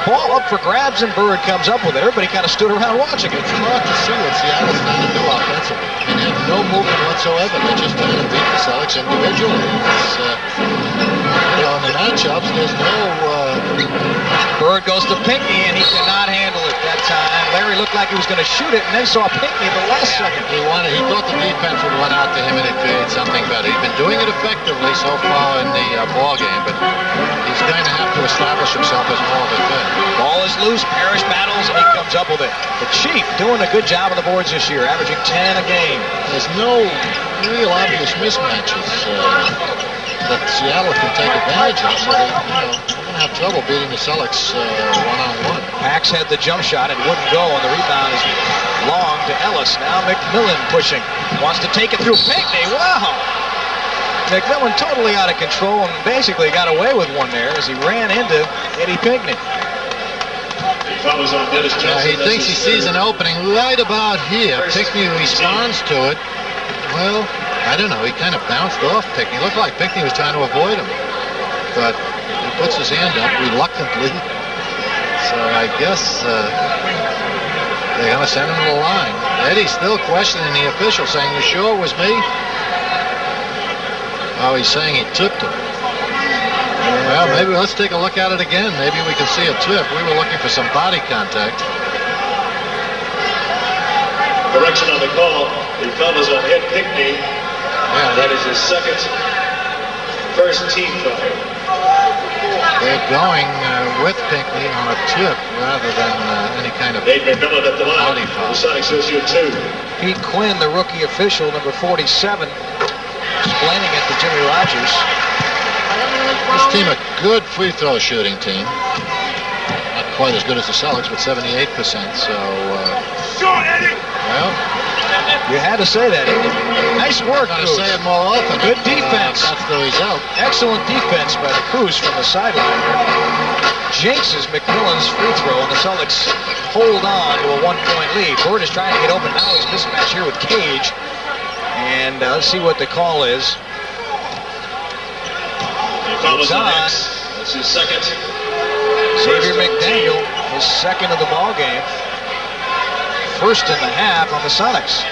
Ball up for grabs, and Bird comes up with it. Everybody kind of stood around watching it. It's hard to see what Seattle's trying to do offensively. I mean, they have no movement whatsoever. They're just trying to beat the Celtics individually. It's, you know, in the matchups, there's no... Bird goes to Pinckney, and he cannot handle it that time. Larry looked like he was going to shoot it, and then saw Pinckney at the last second. He thought the defense would run out to him and it create something better. He's been doing it effectively so far in the ball game, but he's going to have to establish himself as more of a threat. Ball is loose, Parish battles, and he comes up with it. The Chief doing a good job on the boards this year, averaging 10 a game. There's no real obvious mismatches that Seattle can take advantage of, so they're going to have trouble beating the Celtics one-on-one. Pax had the jump shot, it wouldn't go, and the rebound is long to Ellis. Now McMillan pushing, wants to take it through Pinckney. Wow! McMillan totally out of control and basically got away with one there as he ran into Eddie Pinckney. He thinks he sees an opening right about here. Pinckney responds to it. Well, I don't know. He kind of bounced off Pinckney. It looked like Pinckney was trying to avoid him. But he puts his hand up reluctantly. So I guess they're going to send him to the line. Eddie's still questioning the official, saying, "You sure it was me?" Oh, he's saying he tipped him. Well, maybe let's take a look at it again. Maybe we can see a tip. We were looking for some body contact. Correction on the call. The foul is on Ed Pinckney. Yeah, that is his first team foul. They're going with Pinckney on a tip rather than any kind of Nate McMillan at the line. body foul. The Sonics issue 2. Pete Quinn, the rookie official, number 47, explaining it to Jimmy Rogers. This team a good free throw shooting team. Not quite as good as the Celtics, but 78%. So, well, you had to say that. Nice work, I'm going to Cruz. say it more often. Good defense. That's the result. Excellent defense by the Cruz from the sideline. Jinxes McMillan's free throw, and the Celtics hold on to a 1-point lead. Bird is trying to get open. Now he's mismatched here with Cage. And let's see what the call is. It's on. That's his second. Xavier McDaniel, his second of the ball game. First in the half on the Sonics.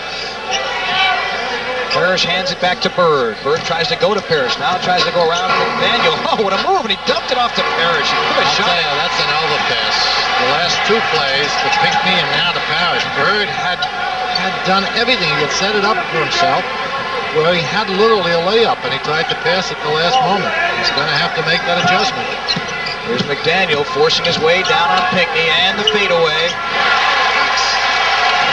Parish hands it back to Bird. Bird tries to go to Parish. Now tries to go around to McDaniel. Oh, what a move! And he dumped it off to Parish. He could have shot. That's an overpass. The last 2 plays, the Pinckney and now the Parish. Bird had done everything. He had set it up for himself, where he had literally a layup, and he tried to pass at the last moment. He's going to have to make that adjustment. Here's McDaniel forcing his way down on Pinckney and the fadeaway.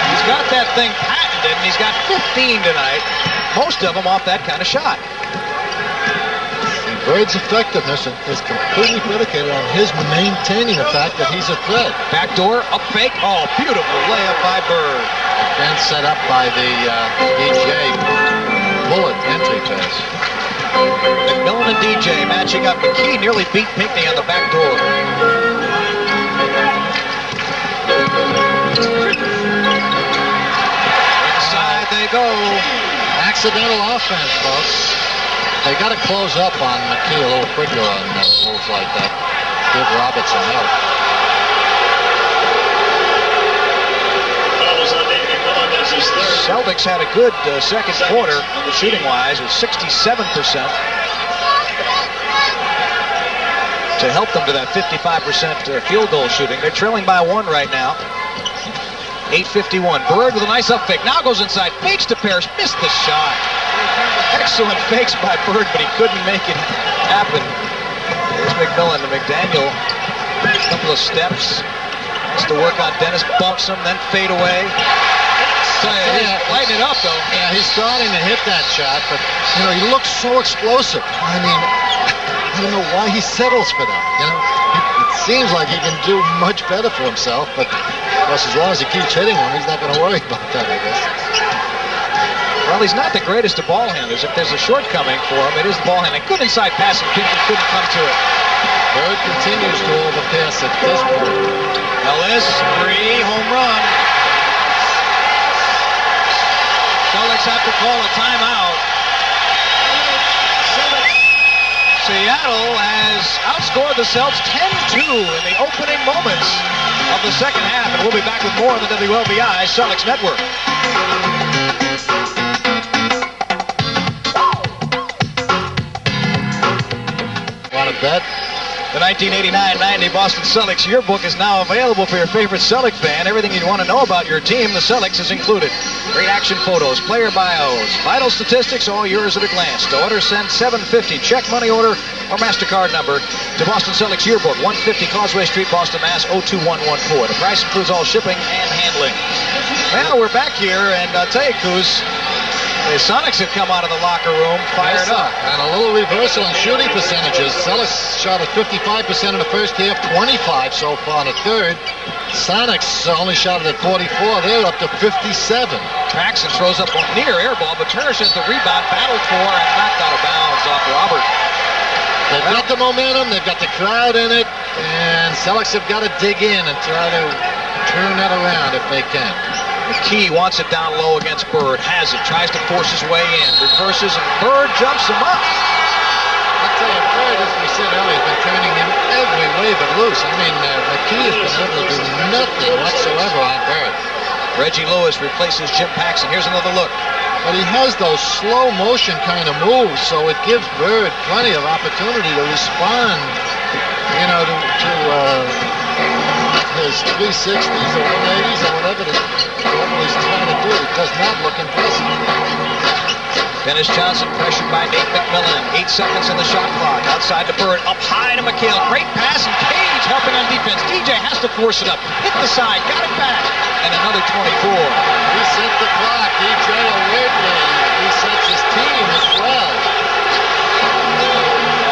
He's got that thing patented, and he's got 15 tonight. Most of them off that kind of shot. Bird's effectiveness is completely predicated on his maintaining the fact that he's a threat. Backdoor, up fake. Oh, beautiful layup by Bird. Then set up by the DJ bullet entry pass. McMillan and DJ matching up. McKey nearly beat Pinckney on the back door. Inside they go. Accidental offense, folks. They got to close up on McKey a little quicker on moves like that. Give Robertson help. Celtics had a good second quarter shooting-wise with 67%. to help them to that 55% field goal shooting. They're trailing by 1 right now. 8:51. Bird with a nice up fake. Now goes inside. Fakes to Parish. Missed the shot. Excellent fakes by Bird, but he couldn't make it happen. There's McMillan to McDaniel. A couple of steps. Has to work on Dennis. Bumps him, then fade away. So he's lighting it up, though. Yeah, he's starting to hit that shot, but, you know, he looks so explosive. I mean, I don't know why he settles for that, you know. It seems like he can do much better for himself, but, of course, as long as he keeps hitting him, he's not going to worry about that, I guess. Well, he's not the greatest of ball handlers. If there's a shortcoming for him, it is the ball handling. Good inside pass, and people couldn't come to it. Bird continues to overpass at this point. Ellis, 3, home run. Celtics have to call a timeout. Seattle has outscored the Celtics 10-2 in the opening moments of the second half, and we'll be back with more on the WLBI Celtics Network. Want to bet? The 1989-90 Boston Celtics yearbook is now available for your favorite Celtic fan. Everything you want to know about your team, the Celtics, is included. Great action photos, player bios, vital statistics, all yours at a glance. To order, send $7.50, check, money order, or MasterCard number to Boston Celtics yearbook, 150 Causeway Street, Boston, Mass. 02114. The price includes all shipping and handling. Well, we're back here, and I'll tell you, Kuz, the Sonics have come out of the locker room fired up. And a little reversal in shooting percentages. Celtics shot at 55% in the first half, 25 so far in the third. Sonics only shot it at 44. They're up to 57. Paxson throws up a near air ball, but Turner says the rebound battled for and knocked out of bounds off Robert. They've got the momentum, they've got the crowd in it, and Celtics have got to dig in and try to turn that around if they can. McKey wants it down low against Bird, has it, tries to force his way in, reverses, and Bird jumps him up. I'll tell you, Bird, as we said earlier, has been turning him every way but loose. I mean, McKey has been able to do nothing whatsoever on Bird. Reggie Lewis replaces Jim Paxson. Here's another look. But he has those slow motion kind of moves, so it gives Bird plenty of opportunity to respond, you know, to his 360s or 180s or whatever he's trying to do. It does not look impressive. Dennis Johnson pressured by Nate McMillan. 8 seconds in the shot clock. Outside to Bird, up high to McHale. Great pass, and Cage helping on defense. DJ has to force it up. Hit the side, got it back, and another 24. Reset the clock. DJ alertly resets his team as well.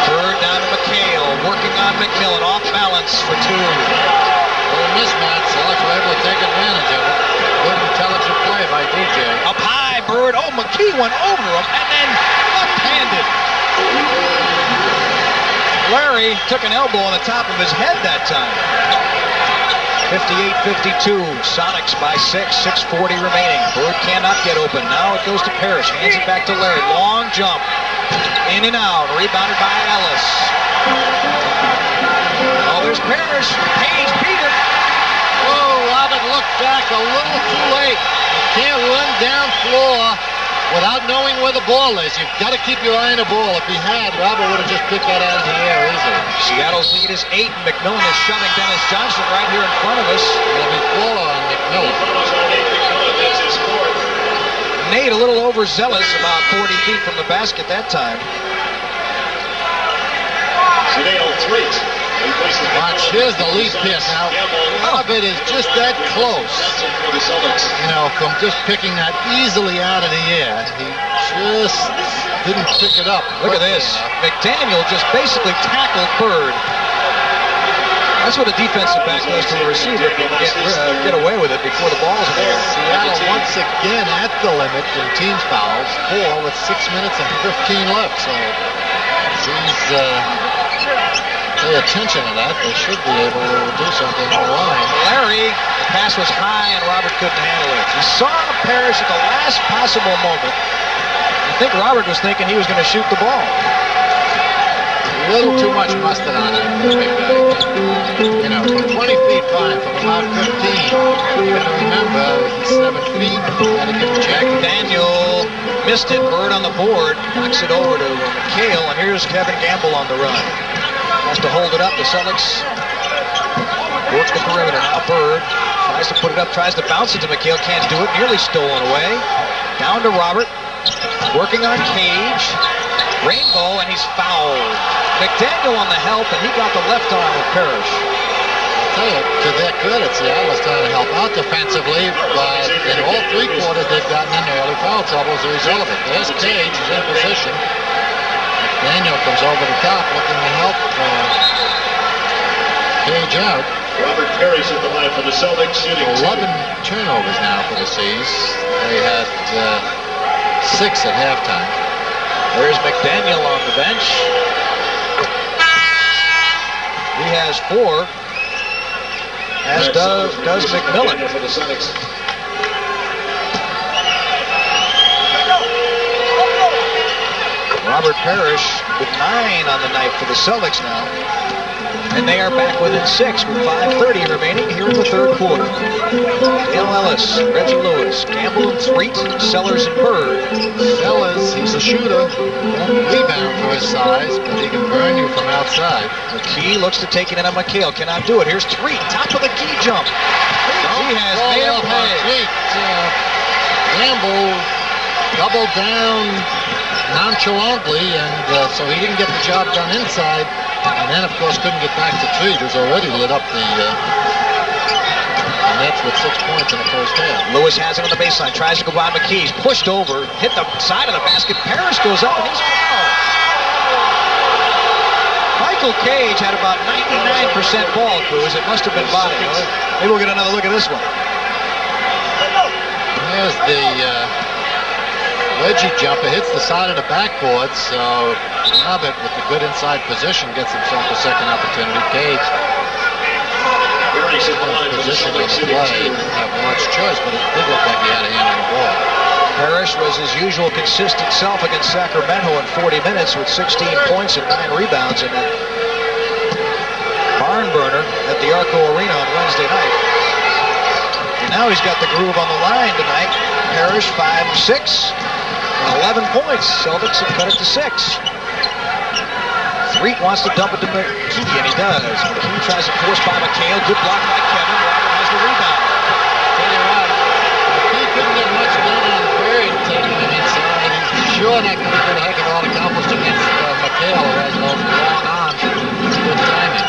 Bird down to McHale, working on McMillan, off balance for 2. Little mismatch. Celtics were able to take advantage of it. Good intelligent play by DJ. Up high, Bird. Oh, McKey went over him, and then left-handed. Larry took an elbow on the top of his head that time. 58-52. Sonics by 6. 6:40 remaining. Bird cannot get open. Now it goes to Parish. Hands it back to Larry. Long jump. In and out. Rebounded by Ellis. Oh, there's Parish. Page beat him. Oh, Robert looked back a little too late. You can't run down floor without knowing where the ball is. You've got to keep your eye on the ball. If he had, Robert would have just picked that out of the air easily. Seattle's lead is 8. McMillan is shoving Dennis Johnson right here in front of us. It'll be 4 on McMillan. That's his fourth. Nate a little overzealous, about 40 feet from the basket that time. Dale Ellis. Watch, here's the lead pass now. Robert is just that close, you know, from just picking that easily out of the air. He just didn't pick it up. Look at this. McDaniel just basically tackled Bird. That's what a defensive back does to a receiver. If you can get away with it before the ball's in the air. Seattle once again at the limit in team fouls. 4 with 6 minutes and 15 left. So he's pay attention to that. They should be able to do something on the line. Larry, the pass was high and Robert couldn't handle it. He saw Parish at the last possible moment. I think Robert was thinking he was going to shoot the ball. A little too much mustard on it. You know, from 20 feet fine, from about 15. You got to remember, he's 7 feet. Got to give him a check. Daniel missed it. Bird on the board. Knocks it over to McHale, and here's Kevin Gamble on the run. Tries to hold it up. The Celtics work the perimeter. Now Bird tries to put it up, tries to bounce it to McHale. Can't do it. Nearly stolen away. Down to Robert. Working on Cage. Rainbow, and he's fouled. McDaniel on the help, and he got the left arm of Parish. To their credit, Seattle is trying to help out defensively, but in all three quarters they've gotten into early foul trouble as a result of it. There's Cage, he's in position. McDaniel comes over the top looking to help Cage out. Robert Parish at the line for the Celtics, shooting 11 turnovers now for the C's. They had 6 at halftime. There's McDaniel on the bench. He has 4. As does McMillan. For the Sonics. Robert Parish with 9 on the night for the Celtics now. And they are back within 6 with 5:30 remaining here in the third quarter. Dale Ellis, Reggie Lewis, Campbell and Threet, Sellers and Bird. Sellers, he's a shooter. Won't rebound for his size, but he can burn you from outside. McKey looks to take it in on McHale. Cannot do it. Here's Threet, top of the key jump. He has made him pay. Campbell doubled down nonchalantly, and so he didn't get the job done inside. And then, of course, couldn't get back to Threet, who's already lit up the Nets with 6 points in the first half. Lewis has it on the baseline, tries to go by McKey. He's pushed over, hit the side of the basket. Parish goes up, and he's fouled. Michael Cage had about 99% ball, Cruz. It must have been body. Maybe we'll get another look at this one. There's the Reggie jumper, hits the side of the backboard, so Robert, with the good inside position, gets himself a second opportunity. Cage, position on the play, didn't have much choice, but it did look like he had a hand on the ball. Parish was his usual consistent self against Sacramento in 40 minutes with 16 points and 9 rebounds in that barn burner at the Arco Arena on Wednesday night. And now he's got the groove on the line tonight. Parish 5-6. 11 points. Celtics have cut it to 6. Threet wants to dump it to McKey, and he does. McKey tries to force by McHale. Good block by Kevin. Robert has the rebound. Tell you what, McKey couldn't get much done on Bird taking him inside. He's sure not going to get a heck of a lot accomplished against McHale, who has those long arms. It's good timing.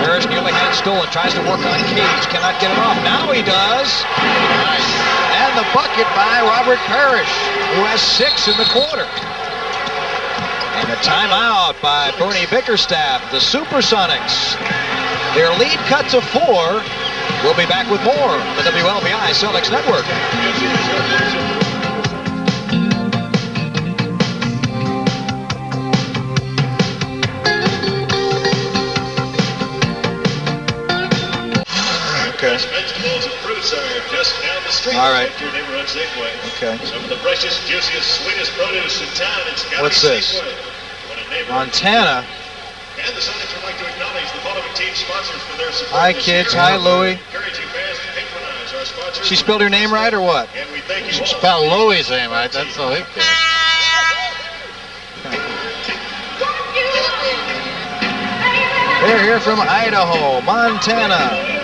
Parish nearly had it stolen. Tries to work on Cage. Cannot get it off. Now he does. Nice. And the bucket by Robert Parish, who has 6 in the quarter. And a timeout by Bernie Bickerstaff, the SuperSonics. Their lead cut to 4. We'll be back with more on the WLBI Celtics Network. Okay. Vegetables and fruits are just down the street. All right. Your neighborhood Safeway. Okay. Some of the freshest, juiciest, sweetest produce in town. It's got What's this? Montana. And the Sonics would like to acknowledge the following team sponsors for their support. Hi, kids. Hi, Louie. She spelled her name right or what? And we thank you She all. spelled Louis' name right. That's all he cares. They're here from Idaho, Montana.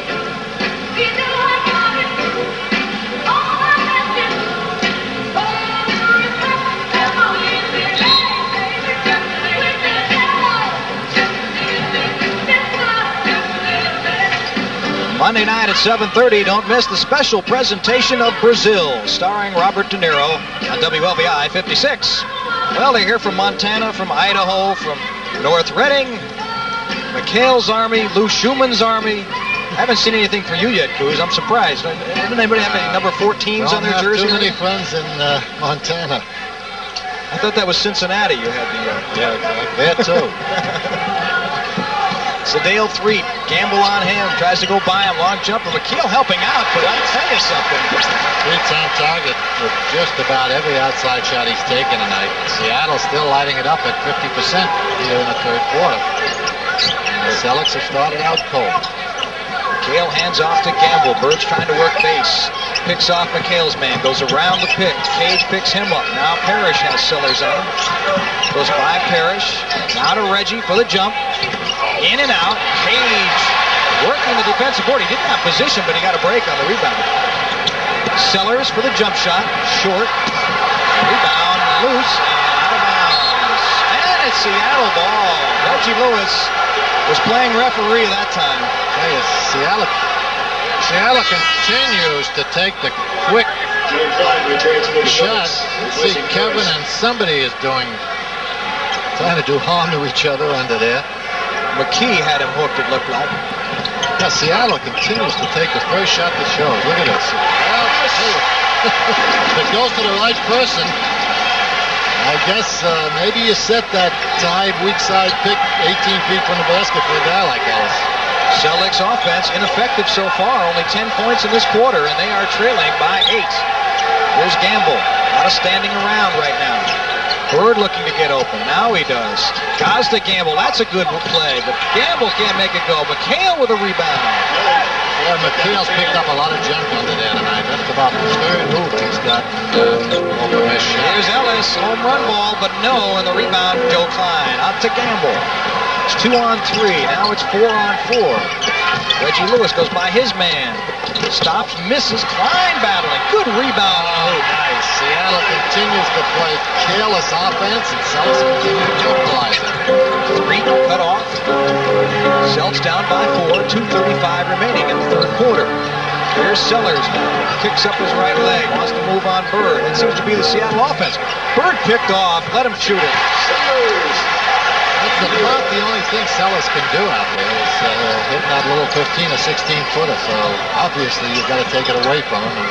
Monday night at 7:30, don't miss the special presentation of Brazil, starring Robert De Niro on WLBI 56. Well, they're here from Montana, from Idaho, from North Reading, McHale's Army, Lou Schumann's Army. I haven't seen anything for you yet, Coos. I'm surprised. Didn't anybody have any number 14s on their jersey? Too many friends in Montana. I thought that was Cincinnati. You had the... There too. So Dale Threet, gamble on him, tries to go by him, long jumper. McHale helping out, but I'll tell you something. Threet's on target with just about every outside shot he's taken tonight. Seattle's still lighting it up at 50% here in the third quarter. And the Celtics have started out cold. McHale hands off to Gamble. Bird's trying to work base. Picks off McHale's man. Goes around the pick. Cage picks him up. Now Parish has Sellers on him. Goes by Parish. Now to Reggie for the jump. In and out. Cage working the defensive board. He didn't have position, but he got a break on the rebound. Sellers for the jump shot. Short. Rebound loose and out of bounds. And it's Seattle ball. Reggie Lewis was playing referee that time. Hey, Seattle continues to take the quick shot. See, Kevin and somebody is trying to do harm to each other under there. McKey had him hooked, it looked like. Yeah, Seattle continues to take the first shot that shows. Look at this. If it goes to the right person, I guess maybe you set that tied weak side pick 18 feet from the basket for a guy like Ellis. Celtics offense ineffective so far. Only 10 points in this quarter, and they are trailing by 8. Here's Gamble. Not a standing around right now. Bird looking to get open. Now he does. Goes to Gamble. That's a good play, but Gamble can't make it go. McHale with a rebound. Yeah, McHale's picked up a lot of junk under there tonight. That's about the third move he's got over his shot. Here's Ellis. Home run ball, but no. And the rebound, Joe Klein. Out to Gamble. It's 2 on 3. Now it's 4 on 4. Reggie Lewis goes by his man. Stops, misses. Klein battling. Good rebound. Oh, nice. Seattle continues to play careless offense, and Celtics continue to capitalize it. 3 cut off. Celtics down by 4. 2:35 remaining in the third quarter. Here's Sellers now. Kicks up his right leg. Wants to move on Bird. It seems to be the Seattle offense. Bird picked off. Let him shoot it. That's about the only thing Sellers can do out there is hit that little 15 or 16 footer. So obviously you've got to take it away from him. And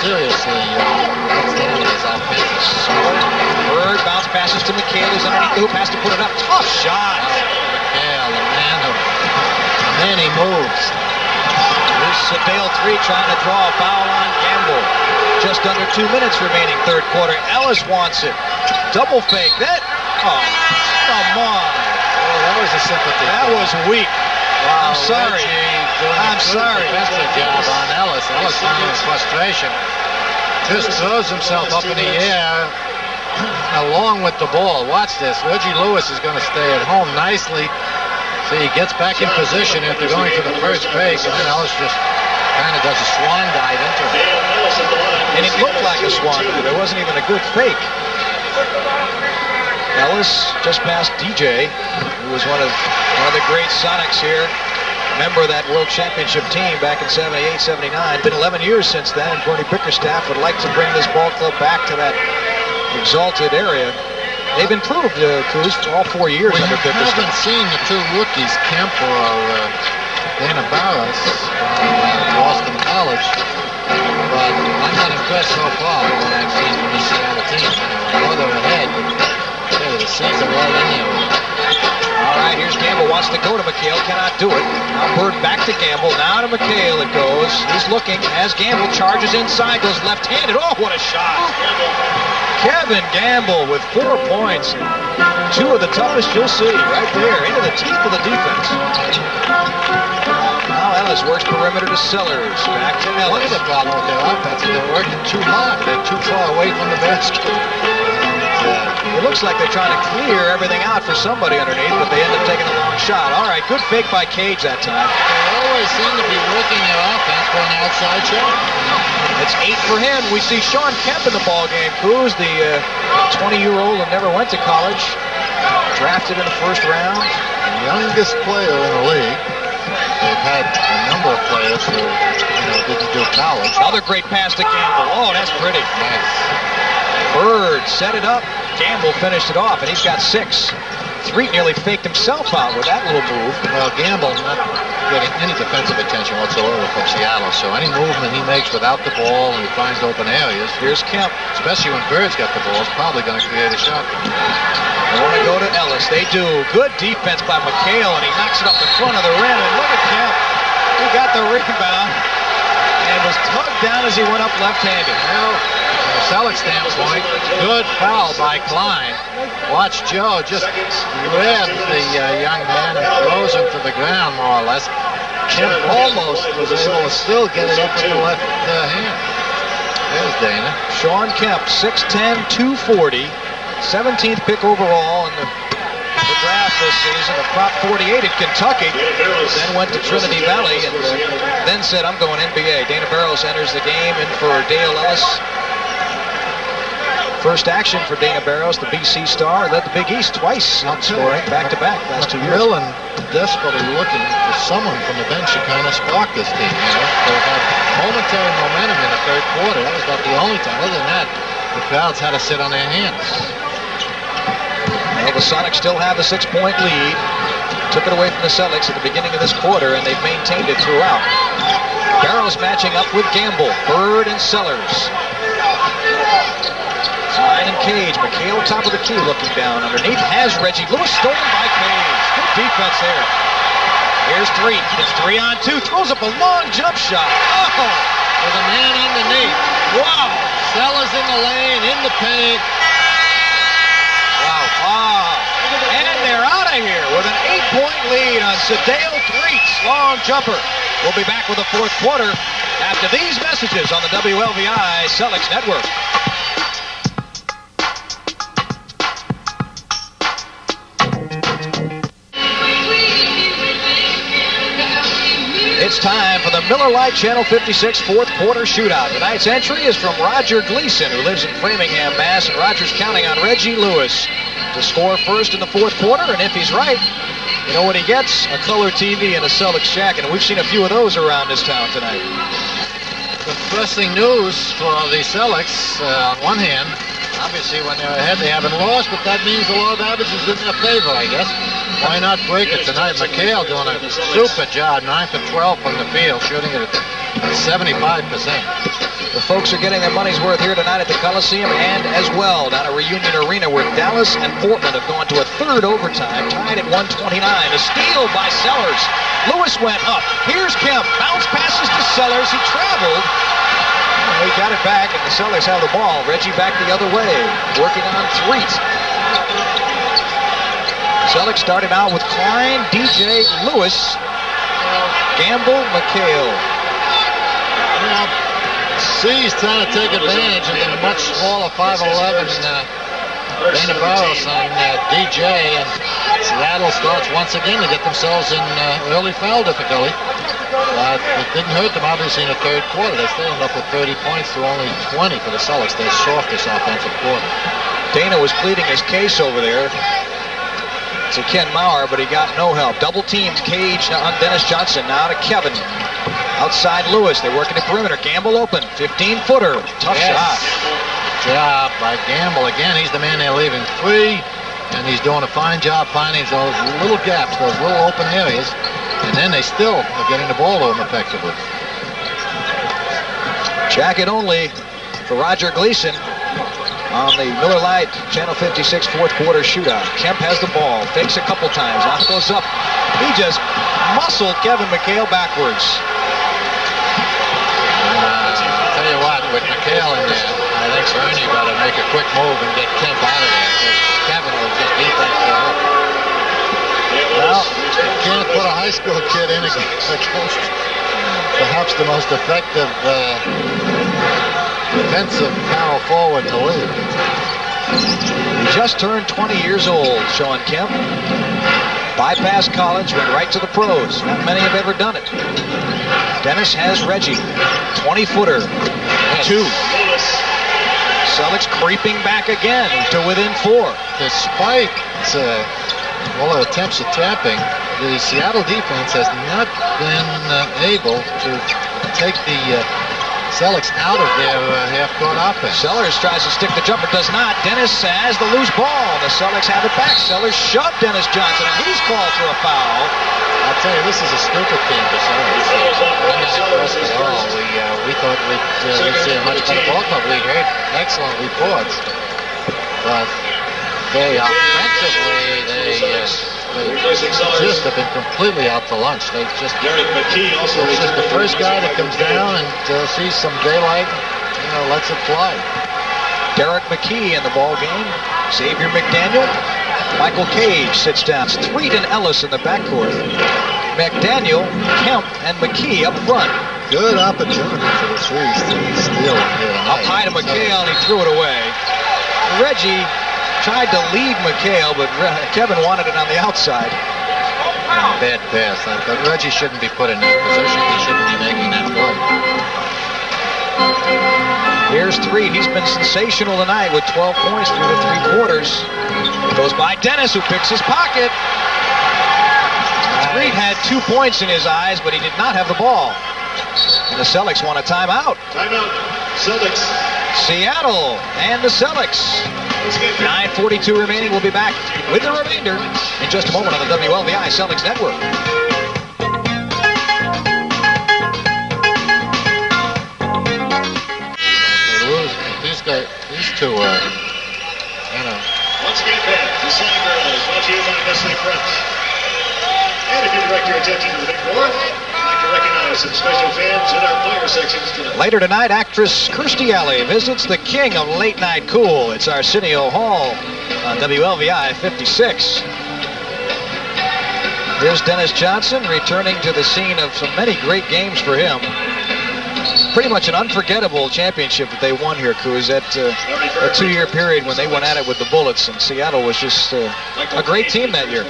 seriously, what's down with his offense? Bird bounce passes to McHale. He's underneath the hoop. Has to put it up. Tough shot. McHale, the man who many moves. Here's Dale 3 trying to draw a foul on Gamble. Just under 2 minutes remaining, third quarter. Ellis wants it. Double fake. That. Oh, come on. Well, that was a sympathy. That was weak. Wow, I'm sorry. I'm sorry. Defensive job on Ellis. Ellis in his frustration just throws himself up in the air along with the ball. Watch this. Reggie Lewis is going to stay at home nicely. See, he gets back in position after going to the first base, and then Ellis just kind of does a swan dive into it. And it looked like a swan dive. It wasn't even a good fake. Ellis just passed DJ, who was one of the great Sonics here. Member of that World Championship team back in 78, 79. Been 11 years since then, and Bernie Bickerstaff would like to bring this ball club back to that exalted area. They've improved, Coos, for all 4 years under Bickerstaff. We haven't seen the two rookies, Kemp or Dana Barros, Boston College, but I'm not impressed so far with what I've seen from the Seattle team. I know they're ahead, but the season right in there. All right, here's Gamble. Wants to go to McHale. Cannot do it. Now Bird back to Gamble. Now to McHale it goes. He's looking as Gamble charges inside. Goes left-handed. Oh, what a shot. Kevin Gamble with 4 points. 2 of the toughest you'll see right there. Into the teeth of the defense. Now Ellis works perimeter to Sellers. Back to Ellis. Look at the problem with their offense. They're working too hard. They're too far away from the basket. It looks like they're trying to clear everything out for somebody underneath, but they end up taking a long shot. All right, good fake by Cage that time. They always seem to be working their offense for an outside shot. It's 8 for him. We see Sean Kemp in the ball game. Cruz, the 20-year-old who never went to college, drafted in the first round. The youngest player in the league. They've had a number of players who didn't do college. Another great pass to Gamble. Oh, that's pretty. Nice. Bird set it up. Gamble finished it off, and he's got 6. 3 nearly faked himself out with that little move. Well, Gamble not getting any defensive attention whatsoever from Seattle, so any movement he makes without the ball and he finds open areas. Here's Kemp. Especially when Bird's got the ball, is probably going to create a shot. They want to go to Ellis. They do. Good defense by McHale, and he knocks it up the front of the rim, and look at Kemp. He got the rebound and was tugged down as he went up left-handed. Well, from a Celtics standpoint, good foul by Klein. Watch Joe just grab the young man and throws him to the ground, more or less. Kemp almost was able to still get it up with the left hand. There's Dana. Sean Kemp, 6'10", 240, 17th pick overall in the the draft this season, a Prop 48 at Kentucky, then went to Trinity Valley, and then said, I'm going NBA. Dana Barros enters the game in for Dale Ellis. First action for Dana Barros, the BC star, led the Big East twice on scoring back-to-back last 2 years. McMillan desperately looking for someone from the bench to kind of spark this team. They had momentary momentum in the third quarter. That was about the only time. Other than that, the crowds had to sit on their hands. Well, the Sonics still have the 6-point lead. Took it away from the Celtics at the beginning of this quarter, and they've maintained it throughout. Barrows matching up with Gamble, Bird, and Sellers. Stein and Cage. McHale top of the key looking down. Underneath has Reggie Lewis, stolen by Cage. Good defense there. Here's 3. It's 3-on-2. Throws up a long jump shot. Oh! With a man underneath. Wow! Sellers in the lane, in the paint. Wow. And they're out of here with an 8-point lead on Sedale Threets. Long jumper. We'll be back with the fourth quarter after these messages on the WLVI Celtics Network. It's time for the Miller Lite Channel 56 fourth quarter shootout. Tonight's entry is from Roger Gleason, who lives in Framingham, Mass. And Roger's counting on Reggie Lewis to score first in the fourth quarter. And if he's right, you know what he gets? A color TV and a Celtics jacket. And we've seen a few of those around this town tonight. Depressing news for the Celtics. On one hand, obviously when they're ahead they haven't lost, but that means the law of averages is in their favor, I guess. Why not break it tonight? McHale doing a super job, 9 for 12 from the field, shooting it at 75%. The folks are getting their money's worth here tonight at the Coliseum and as well down at Reunion Arena, where Dallas and Portland have gone to a third overtime, tied at 129. A steal by Sellers. Lewis went up. Here's Kemp. Bounce passes to Sellers. He traveled. He got it back, and the Celtics have the ball. Reggie back the other way, working on Threet. Celtics started out with Klein, DJ, Lewis, Gamble, McHale. Well, C's trying to take advantage of the much smaller 5'11" Dana Barros on DJ, and Seattle starts once again to get themselves in early foul difficulty. It didn't hurt them, obviously, in the third quarter. They still ended up with 30 points to only 20 for the Celtics. Their softest offensive quarter. Dana was pleading his case over there to Ken Maurer, but he got no help. Double teamed Cage on Dennis Johnson. Now to Kevin. Outside Lewis. They work in the perimeter. Gamble open. 15-footer. Tough shot. Good job by Gamble. Again, he's the man they're leaving free, and he's doing a fine job finding those little gaps, those little open areas, and then they still are getting the ball to him effectively. Jacket only for Roger Gleason on the Miller Lite Channel 56 fourth quarter shootout. Kemp has the ball, fakes a couple times, now goes up. He just muscled Kevin McHale backwards. I'll tell you what, with McHale in there, I think Ernie better make a quick move and get Kemp out of there, because Kevin will just beat that kid up. Well, you can't put a high school kid in against perhaps the most effective defensive power forward in the league. He just turned 20 years old, Sean Kemp. Bypassed college, went right to the pros. Not many have ever done it. Dennis has Reggie. 20-footer. 2. Celtics creeping back again to within 4. Despite all the attempts at trapping, the Seattle defense has not been able to take the Celtics out of their half-court offense. Sellers tries to stick the jumper, does not. Dennis has the loose ball. The Celtics have it back. Sellers shoved Dennis Johnson, and he's called for a foul. I'll tell you, this is a stupid team for Sellers. We're not impressed at all. We thought we'd see a much better ball club. We heard excellent reports, but they offensively, they just have been completely out to lunch. They just Derrick McKey also. It's just the first guy that comes down and sees some daylight, lets it fly. Derrick McKey in the ball game. Xavier McDaniel. Michael Cage sits down. Threet and Ellis in the backcourt. McDaniel, Kemp, and McKey up front. Good opportunity for the threes to steal here tonight. Up high to McHale, and he threw it away. Reggie tried to lead McHale, but Kevin wanted it on the outside. Bad pass. Reggie shouldn't be put in that position. He shouldn't be making that play. Here's Threed. He's been sensational tonight with 12 points through the 3 quarters. It goes by Dennis, who picks his pocket. Threed had 2 points in his eyes, but he did not have the ball. And the Celtics want a timeout. Timeout, Celtics. Seattle and the Celtics. 9:42 remaining. We'll be back with the remainder in just a moment on the WLVI Celtics Network. These two, you know. Once again, fans, the Sonic Girls brought to you by Nestle Crunch. And if you direct your attention to the big board, I'd like to recognize some special fans in our player sections tonight. Later tonight, actress Kirstie Alley visits the king of late night cool. It's Arsenio Hall on WLVI 56. Here's Dennis Johnson returning to the scene of so many great games for him. Pretty much an unforgettable championship that they won here, Cruz. That 2-year period when they went at it with the Bullets, and Seattle was just a great team that year.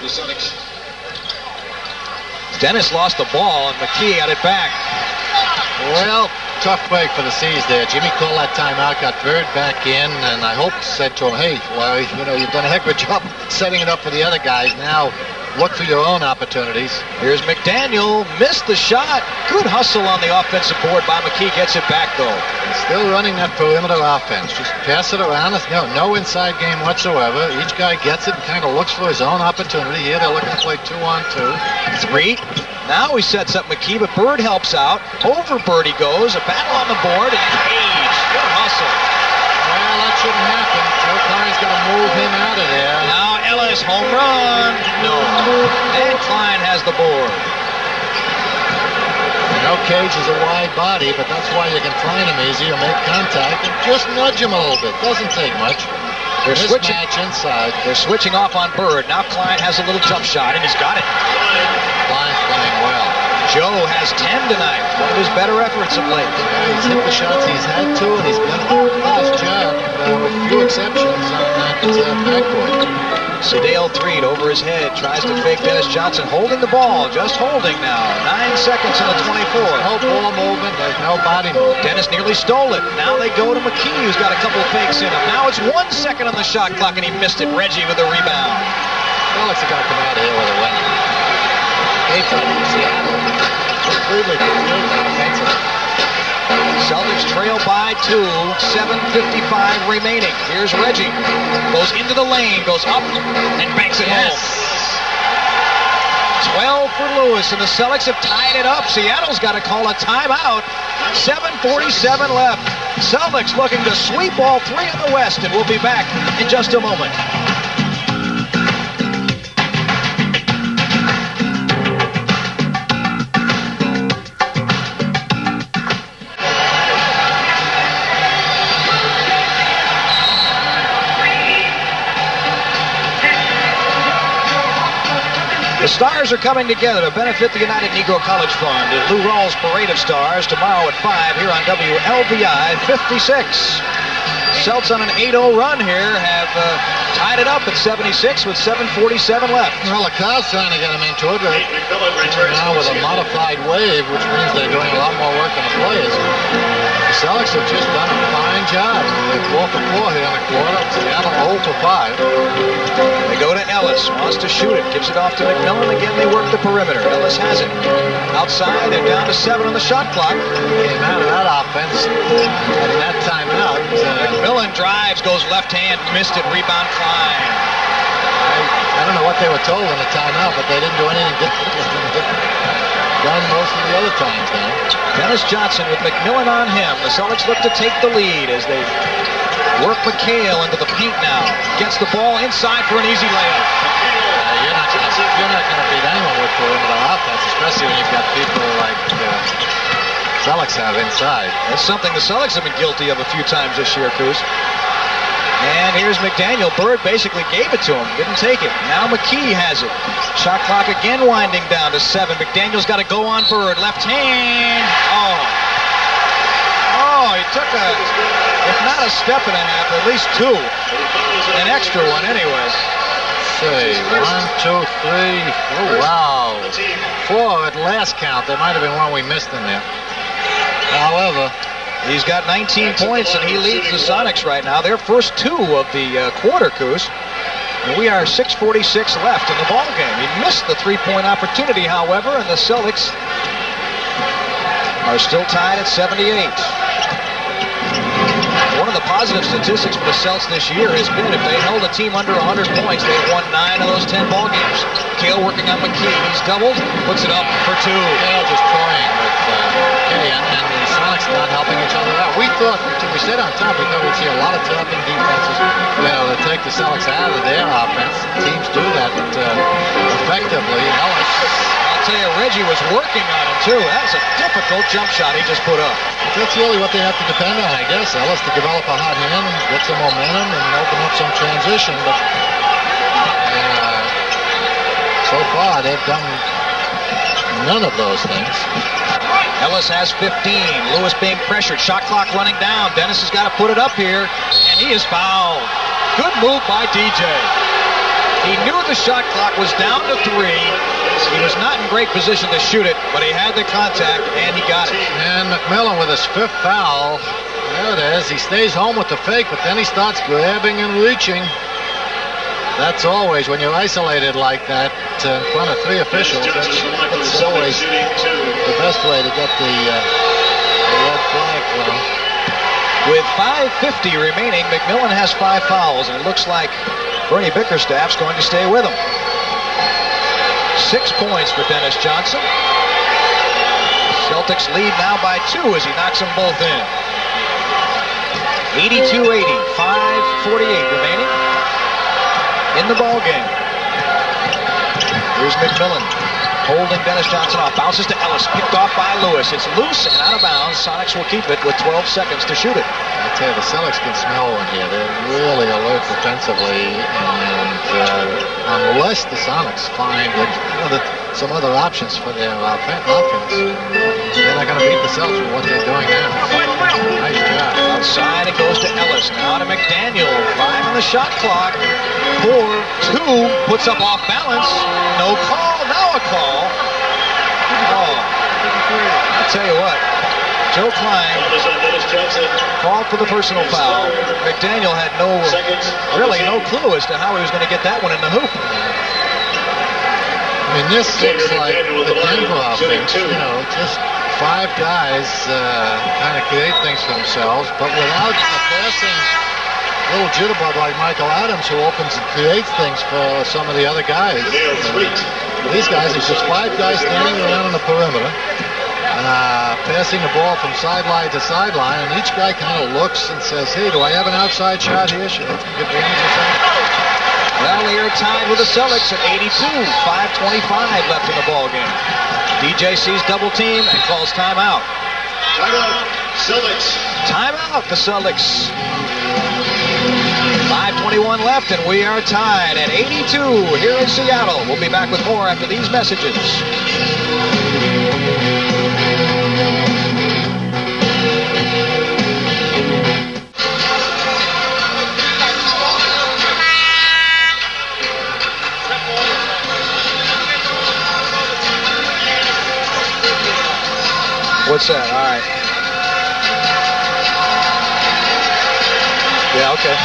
Dennis lost the ball, and McKey got it back. Well, tough break for the C's there. Jimmy called that timeout, got Bird back in, and I hope said to him, hey, well, you know, you've done a heck of a job setting it up for the other guys. Now, look for your own opportunities. Here's McDaniel, missed the shot. Good hustle on the offensive board by McKey, gets it back though. And still running that perimeter offense. Just pass it around. No inside game whatsoever. Each guy gets it and kind of looks for his own opportunity. Here they're looking to play 2-on-2. Threed. Now he sets up McKey, but Bird helps out. Over Bird he goes. A battle on the board, and Cage. Good hustle. Well, that shouldn't happen. Joe Klein's got to move him out of there. Now Ellis, home run. No. And Klein has the board. You know, Cage is a wide body, but that's why you can find him easy. You make contact and just nudge him a little bit. Doesn't take much. They're switching inside. They're switching off on Bird. Now Klein has a little jump shot, and he's got it. Klein's playing well. Joe has 10 tonight. One of his better efforts of late. Yeah, he's hit the shots he's had to, and he's done his job with few exceptions on that backboard. Dale Threed over his head, tries to fake Dennis Johnson, holding the ball, just holding now. 9 seconds on the 24. No ball movement, there's no body movement. Dennis nearly stole it. Now they go to McKey, who's got a couple of fakes in him. Now it's 1 second on the shot clock, and he missed it. Reggie with a rebound. Alex has got to come out of here with a win. They thought Seattle completely confused offensively. Celtics trail by 2, 7:55 remaining. Here's Reggie. Goes into the lane, goes up, and banks it home. 12 for Lewis, and the Celtics have tied it up. Seattle's got to call a timeout. 7:47 left. Celtics looking to sweep all 3 in the West, and we'll be back in just a moment. The Stars are coming together to benefit the United Negro College Fund in Lou Rawls' Parade of Stars tomorrow at 5 here on WLVI 56. Celts on an 8-0 run here have tied it up at 76 with 7:47 left. Well, the Cavs trying to get him into it. Now with a modified wave, which means they're doing a lot more work than the players. The Celtics have just done a fine job. They're 4 for 4 here in the quarter. Seattle 0 for 5. They go to Ellis, wants to shoot it, gives it off to McMillan. Again, they work the perimeter. Ellis has it. Outside, they're down to 7 on the shot clock. Came out of that offense at that timeout. McMillan drives, goes left hand, missed it. Rebound Klein. I don't know what they were told in the timeout, but they didn't do anything different than done most of the other times now. Dennis Johnson with McMillan on him. The Celtics look to take the lead as they work McHale into the paint now. Gets the ball inside for an easy layup. You're not going to beat anyone with perimeter offense, especially when you've got people like Celtics have inside. That's something the Celtics have been guilty of a few times this year, Cruz. And here's McDaniel. Bird basically gave it to him. Didn't take it. Now McKey has it. Shot clock again winding down to 7. McDaniel's got to go on Bird. Left hand. Oh, he took a, if not about a step and a half, at least 2. An extra one anyway. Let's see, 1, 2, 3. Oh, wow. 4 at last count. There might have been one we missed in there. However, he's got 19 points, and he leads the Sonics right now. Their first 2 of the quarter, Coos. And we are 6:46 left in the ball game. He missed the 3-point opportunity, however, and the Celtics are still tied at 78. One of the positive statistics for the Celts this year has been if they held a team under 100 points, they've won 9 of those 10 ball games. McHale working on McKey. He's doubled, puts it up for 2. McHale just toying with McKey, and the Sonics not helping each other out. We thought, we said on top, we thought we'd see a lot of tapping defenses, to take the Celtics out of their offense. Teams do that effectively. Ellis. I'll tell you, Reggie was working on him, too. That's a difficult jump shot he just put up. That's really what they have to depend on, I guess. Ellis to develop a hot hand, get some momentum, and open up some transition. But so far, they've done none of those things. Ellis has 15. Lewis being pressured. Shot clock running down. Dennis has got to put it up here, and he is fouled. Good move by DJ. He knew the shot clock was down to 3. He was not in great position to shoot it, but he had the contact, and he got it. And McMillan with his 5th foul. There it is. He stays home with the fake, but then he starts grabbing and reaching. That's always, when you're isolated like that in front of 3 officials, that's always the best way to get the red flag from. With 5:50 remaining, McMillan has 5 fouls, and it looks like Bernie Bickerstaff's going to stay with him. 6 points for Dennis Johnson. Celtics lead now by 2 as he knocks them both in. 82-80, 5:48 remaining in the ball game. Here's McMillan holding Dennis Johnson off. Bounces to Ellis. Picked off by Lewis. It's loose and out of bounds. Sonics will keep it with 12 seconds to shoot it. I tell you, the Celtics can smell one here. They're really alert defensively, and unless the Sonics find some other options for their offense, they're not going to beat the Celtics with what they're doing now. Nice job. Outside it goes to Ellis. Now to McDaniel. 5 on the shot clock. 4-2. Puts up off balance. No call. Now a call. Oh. I'll tell you what. Joe Klein called for the personal foul. McDaniel had really no clue as to how he was going to get that one in the hoop. I mean, this looks like the Denver offense, just 5 guys kind of create things for themselves, but without a passing little jitterbug like Michael Adams, who opens and creates things for some of the other guys. These guys, it's just 5 guys standing around on the perimeter, passing the ball from sideline to sideline, and each guy kind of looks and says, hey, do I have an outside shot here? Should I take advantage of something? Well, they are tied with the Celtics at 82. 5:25 left in the ball game. DJ sees double team and calls timeout. Timeout, Celtics. Timeout, the Celtics. 5:21 left, and we are tied at 82 here in Seattle. We'll be back with more after these messages. What's that? All right. Yeah, okay.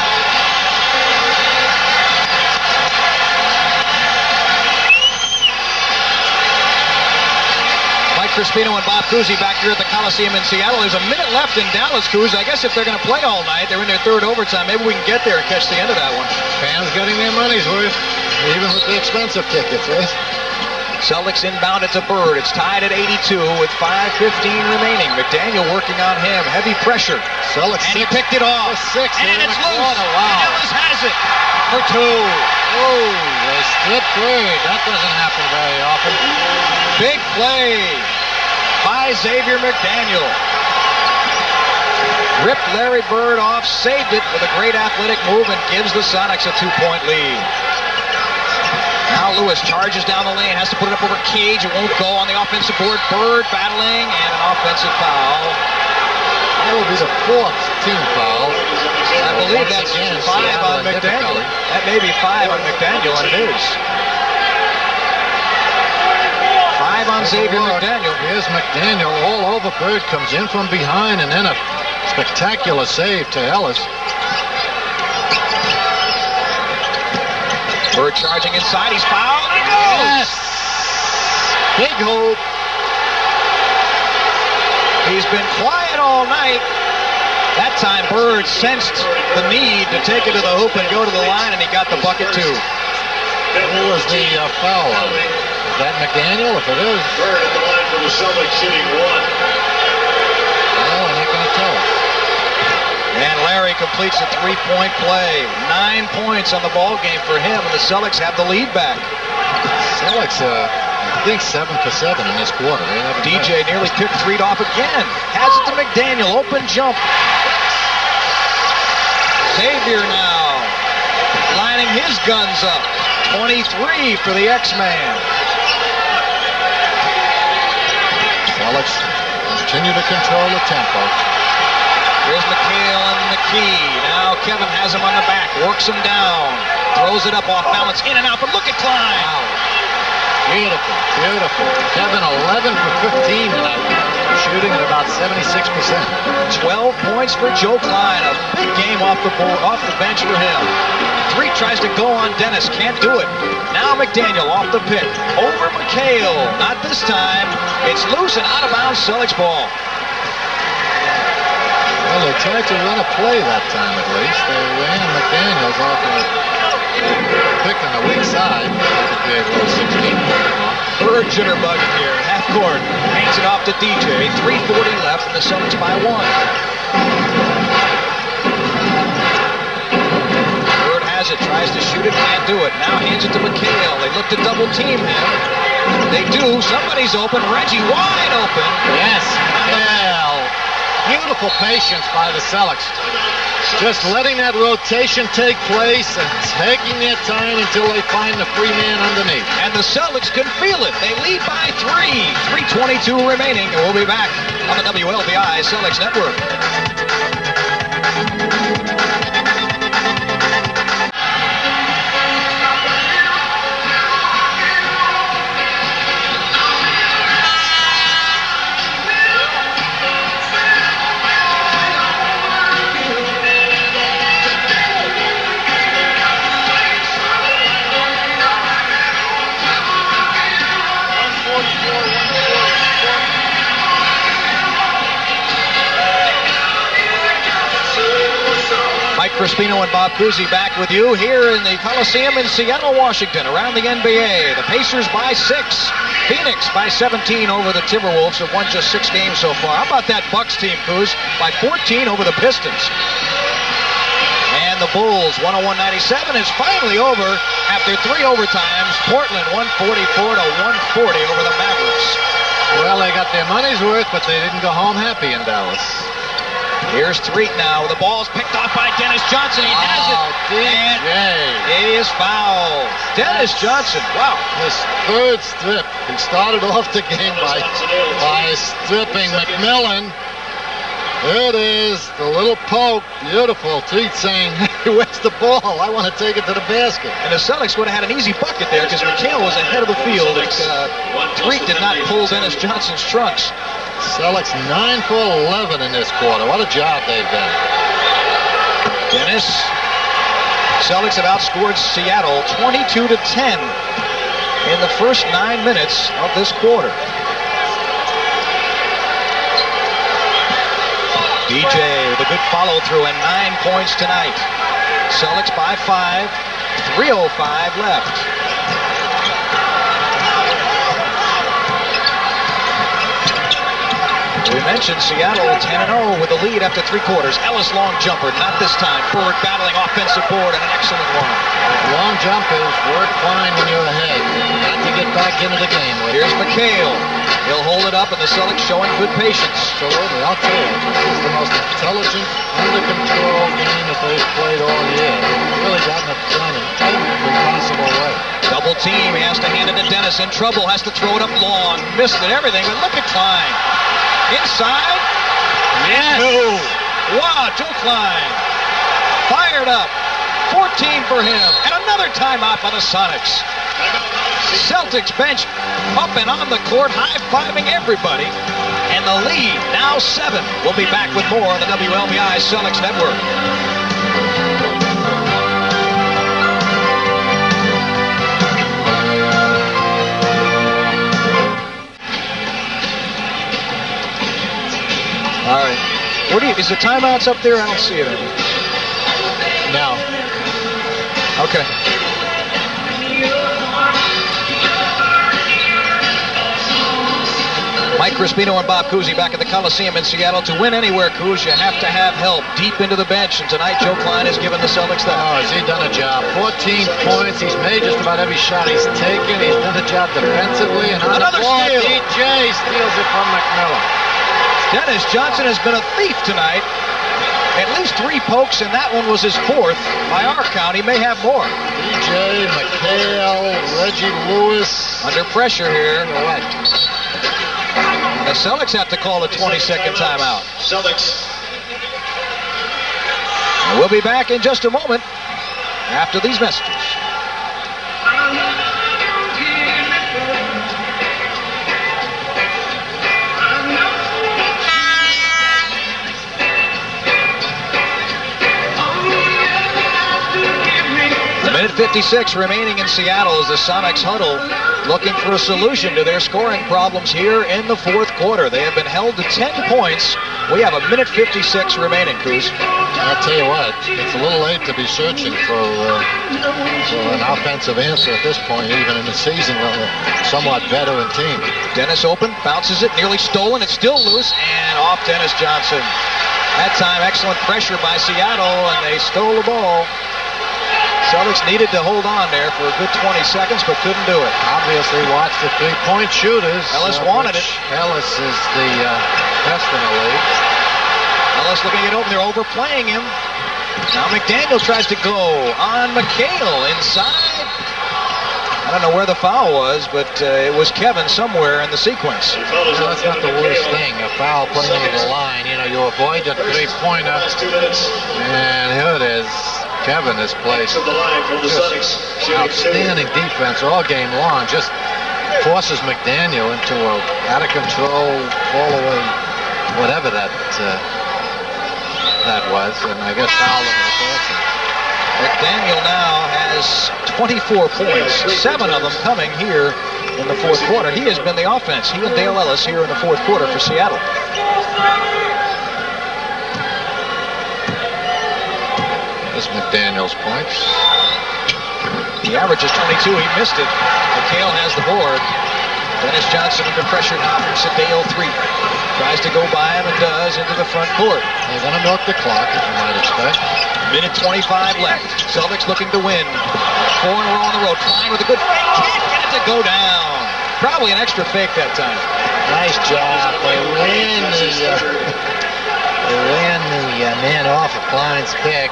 Mike Crispino and Bob Cousy back here at the Coliseum in Seattle. There's a minute left in Dallas, Coos. I guess if they're going to play all night, they're in their 3rd overtime. Maybe we can get there and catch the end of that one. Fans getting their money's worth, even with the expensive tickets, right? Celtics inbound it to Bird. It's tied at 82 with 5:15 remaining. McDaniel working on him. Heavy pressure. Celtics and he picked it off. 6 and it's loose. Wow. And Ellis has it for 2. Oh, they slipped free. That doesn't happen very often. Big play by Xavier McDaniel. Ripped Larry Bird off, saved it with a great athletic move, and gives the Sonics a 2-point lead. Now Lewis charges down the lane, has to put it up over Cage. It won't go on the offensive board. Bird battling, and an offensive foul That will be the 4th team foul. I believe that's 5 on McDaniel. That may be 5 on McDaniel, and it is. 5 on Xavier McDaniel. Here's McDaniel all over. Bird comes in from behind, and then a spectacular save to Ellis. Bird charging inside. He's fouled. He goes. Yes! Big hoop. He's been quiet all night. That time Bird sensed the need to take it to the hoop and go to the line, and he got the bucket too. Who was the foul on? Is that McDaniel? If it is, Bird at the line for the Celtics, shooting 1. well, I'm not going to tell us. And Larry completes a 3-point play. 9 points on the ball game for him, and the Celtics have the lead back. Celtics, I think 7 for 7 in this quarter. DJ nearly picked Reed off again. Has it to McDaniel. Open jump. Xavier now lining his guns up. 23 for the X-Man. Celtics continue to control the tempo. Here's McHale and McKey. Now Kevin has him on the back. Works him down. Throws it up off balance. In and out, but look at Klein. Wow. Beautiful, beautiful. Kevin 11 for 15 tonight. Shooting at about 76%. 12 points for Joe Klein. A big game off the board, off the bench for him. 3 tries to go on Dennis. Can't do it. Now McDaniel off the pick. Over McHale. Not this time. It's loose and out of bounds. Celtics ball. Well, they tried to run a play that time at least. They ran McDaniels off of a pick on the weak side. That gave a little 16. Bird jitterbugging here. Half court. Hands it off to DJ. 3:40 left and the Celtics by 1. Bird has it. Tries to shoot it. Can't do it. Now hands it to McHale. They look to double team him. They do. Somebody's open. Reggie wide open. Yes, McHale. Beautiful patience by the Celtics. Just letting that rotation take place and taking their time until they find the free man underneath. And the Celtics can feel it. They lead by 3. 3:22 remaining. And we'll be back on the WLBI Celtics Network. Crispino and Bob Cousy back with you here in the Coliseum in Seattle, Washington. Around the NBA, the Pacers by 6. Phoenix by 17 over the Timberwolves, have won just 6 games so far. How about that Bucks team, Coos? By 14 over the Pistons. And the Bulls, 101-97 is finally over after 3 overtimes. Portland, 144 to 140 over the Mavericks. Well, they got their money's worth, but they didn't go home happy in Dallas. Here's Threet now. The ball's picked off by Dennis Johnson. He has it. And it is fouled. Dennis Johnson. Wow. His 3rd strip. He started off the game by stripping McMillan. There it is. The little poke. Beautiful. Threet saying, hey, where's the ball? I want to take it to the basket. And the Celtics would have had an easy bucket there because McHale was ahead of the field. Threet did not pull Dennis Johnson's trunks. Celtics 9 for 11 in this quarter. What a job they've done. Dennis. Celtics have outscored Seattle 22 to 10 in the first 9 minutes of this quarter. DJ with a good follow through and 9 points tonight. Celtics by 5. 3:05 left. We mentioned Seattle 10-0 with the lead after 3 quarters. Ellis long jumper, not this time. Bird battling offensive board and an excellent one. Long jumpers work fine when you're ahead. Got to get back into the game. Here's McHale. He'll hold it up and the Celtics showing good patience. Absolutely, I'll tell you, this is the most intelligent, under control game that they've played all year. They've really gotten it done in every possible way. Double team, he has to hand it to Dennis. In trouble, has to throw it up long. Missed it, everything, but look at Klein. Inside, Yes. 2. Wow, Joe Klein fired up. 14 for him. And another timeout by the Sonics. Celtics bench up and on the court, high-fiving everybody. And the lead, now 7. We'll be back with more on the WLBI Celtics Network. All right. Is the timeouts up there? I don't see it. No. Okay. Mike Crispino and Bob Cousy back at the Coliseum in Seattle. To win anywhere, Coos, you have to have help deep into the bench. And tonight, Joe Klein has given the Celtics that. Oh, has he done a job? 14 points. He's made just about every shot he's taken. He's done a job defensively. And on another the floor, steal. DJ steals it from McMillan. Dennis Johnson has been a thief tonight. At least 3 pokes, and that one was his 4th. By our count, he may have more. DJ, McHale, Reggie Lewis. Under pressure here. What? The Celtics have to call a 20-second timeout. Celtics. And we'll be back in just a moment after these messages. Minute 56 remaining in Seattle as the Sonics huddle looking for a solution to their scoring problems here in the 4th quarter. They have been held to 10 points. We have a minute 56 remaining, Coos. I'll tell you what, it's a little late to be searching for an offensive answer at this point, even in the season with a somewhat veteran team. Dennis open, bounces it, nearly stolen. It's still loose, and off Dennis Johnson. That time, excellent pressure by Seattle, and they stole the ball. Celtics needed to hold on there for a good 20 seconds, but couldn't do it. Obviously watched the 3-point shooters. Ellis wanted it. Ellis is the best in the league. Ellis looking it open. They're overplaying him. Now McDaniel tries to go on McHale inside. I don't know where the foul was, but it was Kevin somewhere in the sequence. No, that's not the worst thing. A foul putting him to the line. You know, you avoid that 3-pointer. And here it is. Kevin has played outstanding defense all game long. Just forces McDaniel into a out-of-control, fall-away, whatever that was, and I guess fouled him in the passing. McDaniel now has 24 points, 7 of them coming here in the 4th quarter. He has been the offense. He and Dale Ellis here in the 4th quarter for Seattle. This McDaniel's points. The average is 22. He missed it. McHale has the board. Dennis Johnson under pressure now from Sedale 3. Tries to go by him and does into the front court. They're going to milk the clock, as you might expect. Minute 25 left. Celtics looking to win. 4 in a row on the road. Klein with a good fake. Can't get it to go down. Probably an extra fake that time. Nice job. They ran the man off of Klein's pick.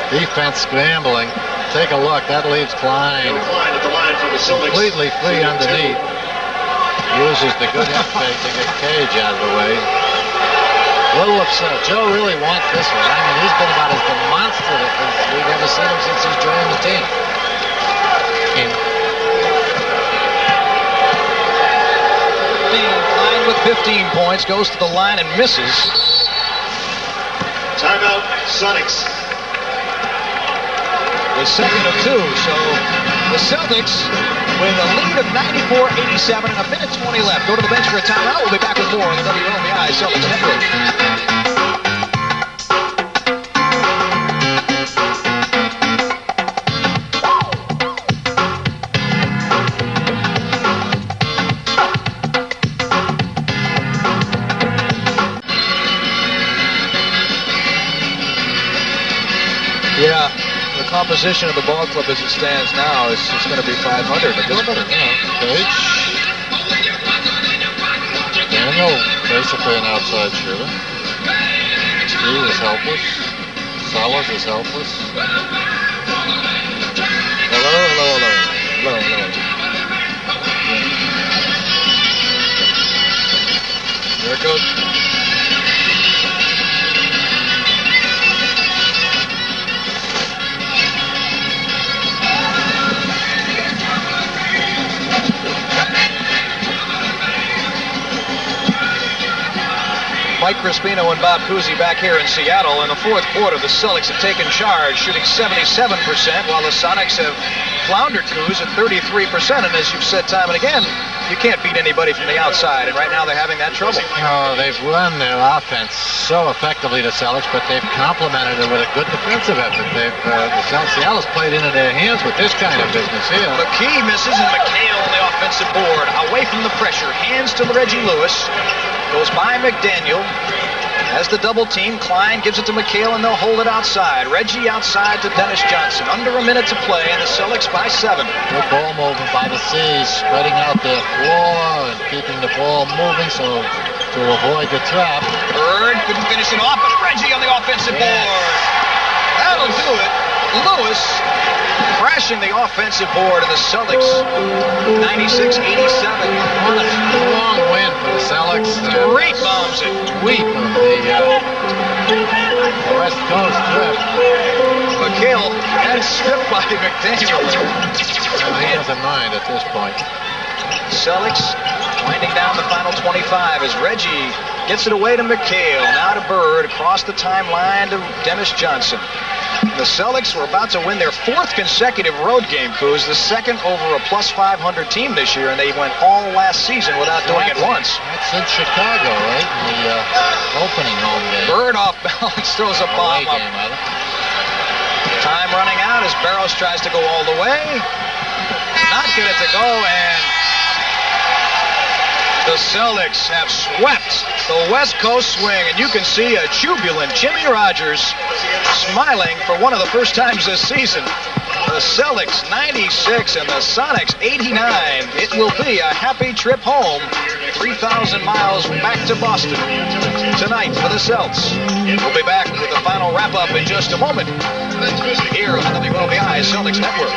Defense scrambling. Take a look. That leaves Klein completely free underneath. Uses the good hip fake to get Cage out of the way. A little upset. Joe really wants this one. I mean, he's been about as demonstrative as we've ever seen him since he's joined the team. Klein with 15 points goes to the line and misses. Timeout, Sonics. The second of 2, so the Celtics with a lead of 94-87 and a minute 20 left. Go to the bench for a timeout. We'll be back with more on the WLBI Celtics Network. Yeah. The composition of the ball club as it stands now is it's going to be 500 at this point. Cage. Daniel, basically an outside shooter. Steve is helpless. Salas is helpless. Hello. There it goes. Mike Crispino and Bob Cousy back here in Seattle. In the fourth quarter, the Celtics have taken charge, shooting 77%, while the Sonics have floundered, Coos, at 33%. And as you've said time and again, you can't beat anybody from the outside, and right now they're having that trouble. No, they've run their offense so effectively, the Celtics, but they've complemented it with a good defensive effort. Seattle's played into their hands with this kind of business here. McKey misses, and McHale on the offensive board. Away from the pressure, hands to Reggie Lewis. Goes by McDaniel. As the double team, Klein gives it to McHale, and they'll hold it outside. Reggie outside to Dennis Johnson. Under a minute to play, and the Celtics by 7. Good ball movement by the C's, spreading out their floor and keeping the ball moving so to avoid the trap. Bird couldn't finish it off, but Reggie on the offensive board. That'll do it. Lewis crashing the offensive board, and the Celtics 96-87. What a long win for the Celtics. Great bombs it. Sweep of the West Coast trip. McHale had stripped by McDaniel. He doesn't mind at this point. Celtics winding down the final 25 as Reggie gets it away to McHale. Now to Bird, across the timeline to Dennis Johnson. The Celtics were about to win their 4th consecutive road game, Coos, the second over a plus 500 team this year, and they went all last season without doing it once. That's in Chicago, right? In the opening home game. Bird off balance, throws a bomb up. Time running out as Barrows tries to go all the way. Not get it to go, and the Celtics have swept the West Coast swing, and you can see a jubilant Jimmy Rogers smiling for one of the first times this season. The Celtics 96 and the Sonics 89. It will be a happy trip home. 3,000 miles back to Boston tonight for the Celts. We'll be back with the final wrap-up in just a moment here on the WLBI Celtics Network.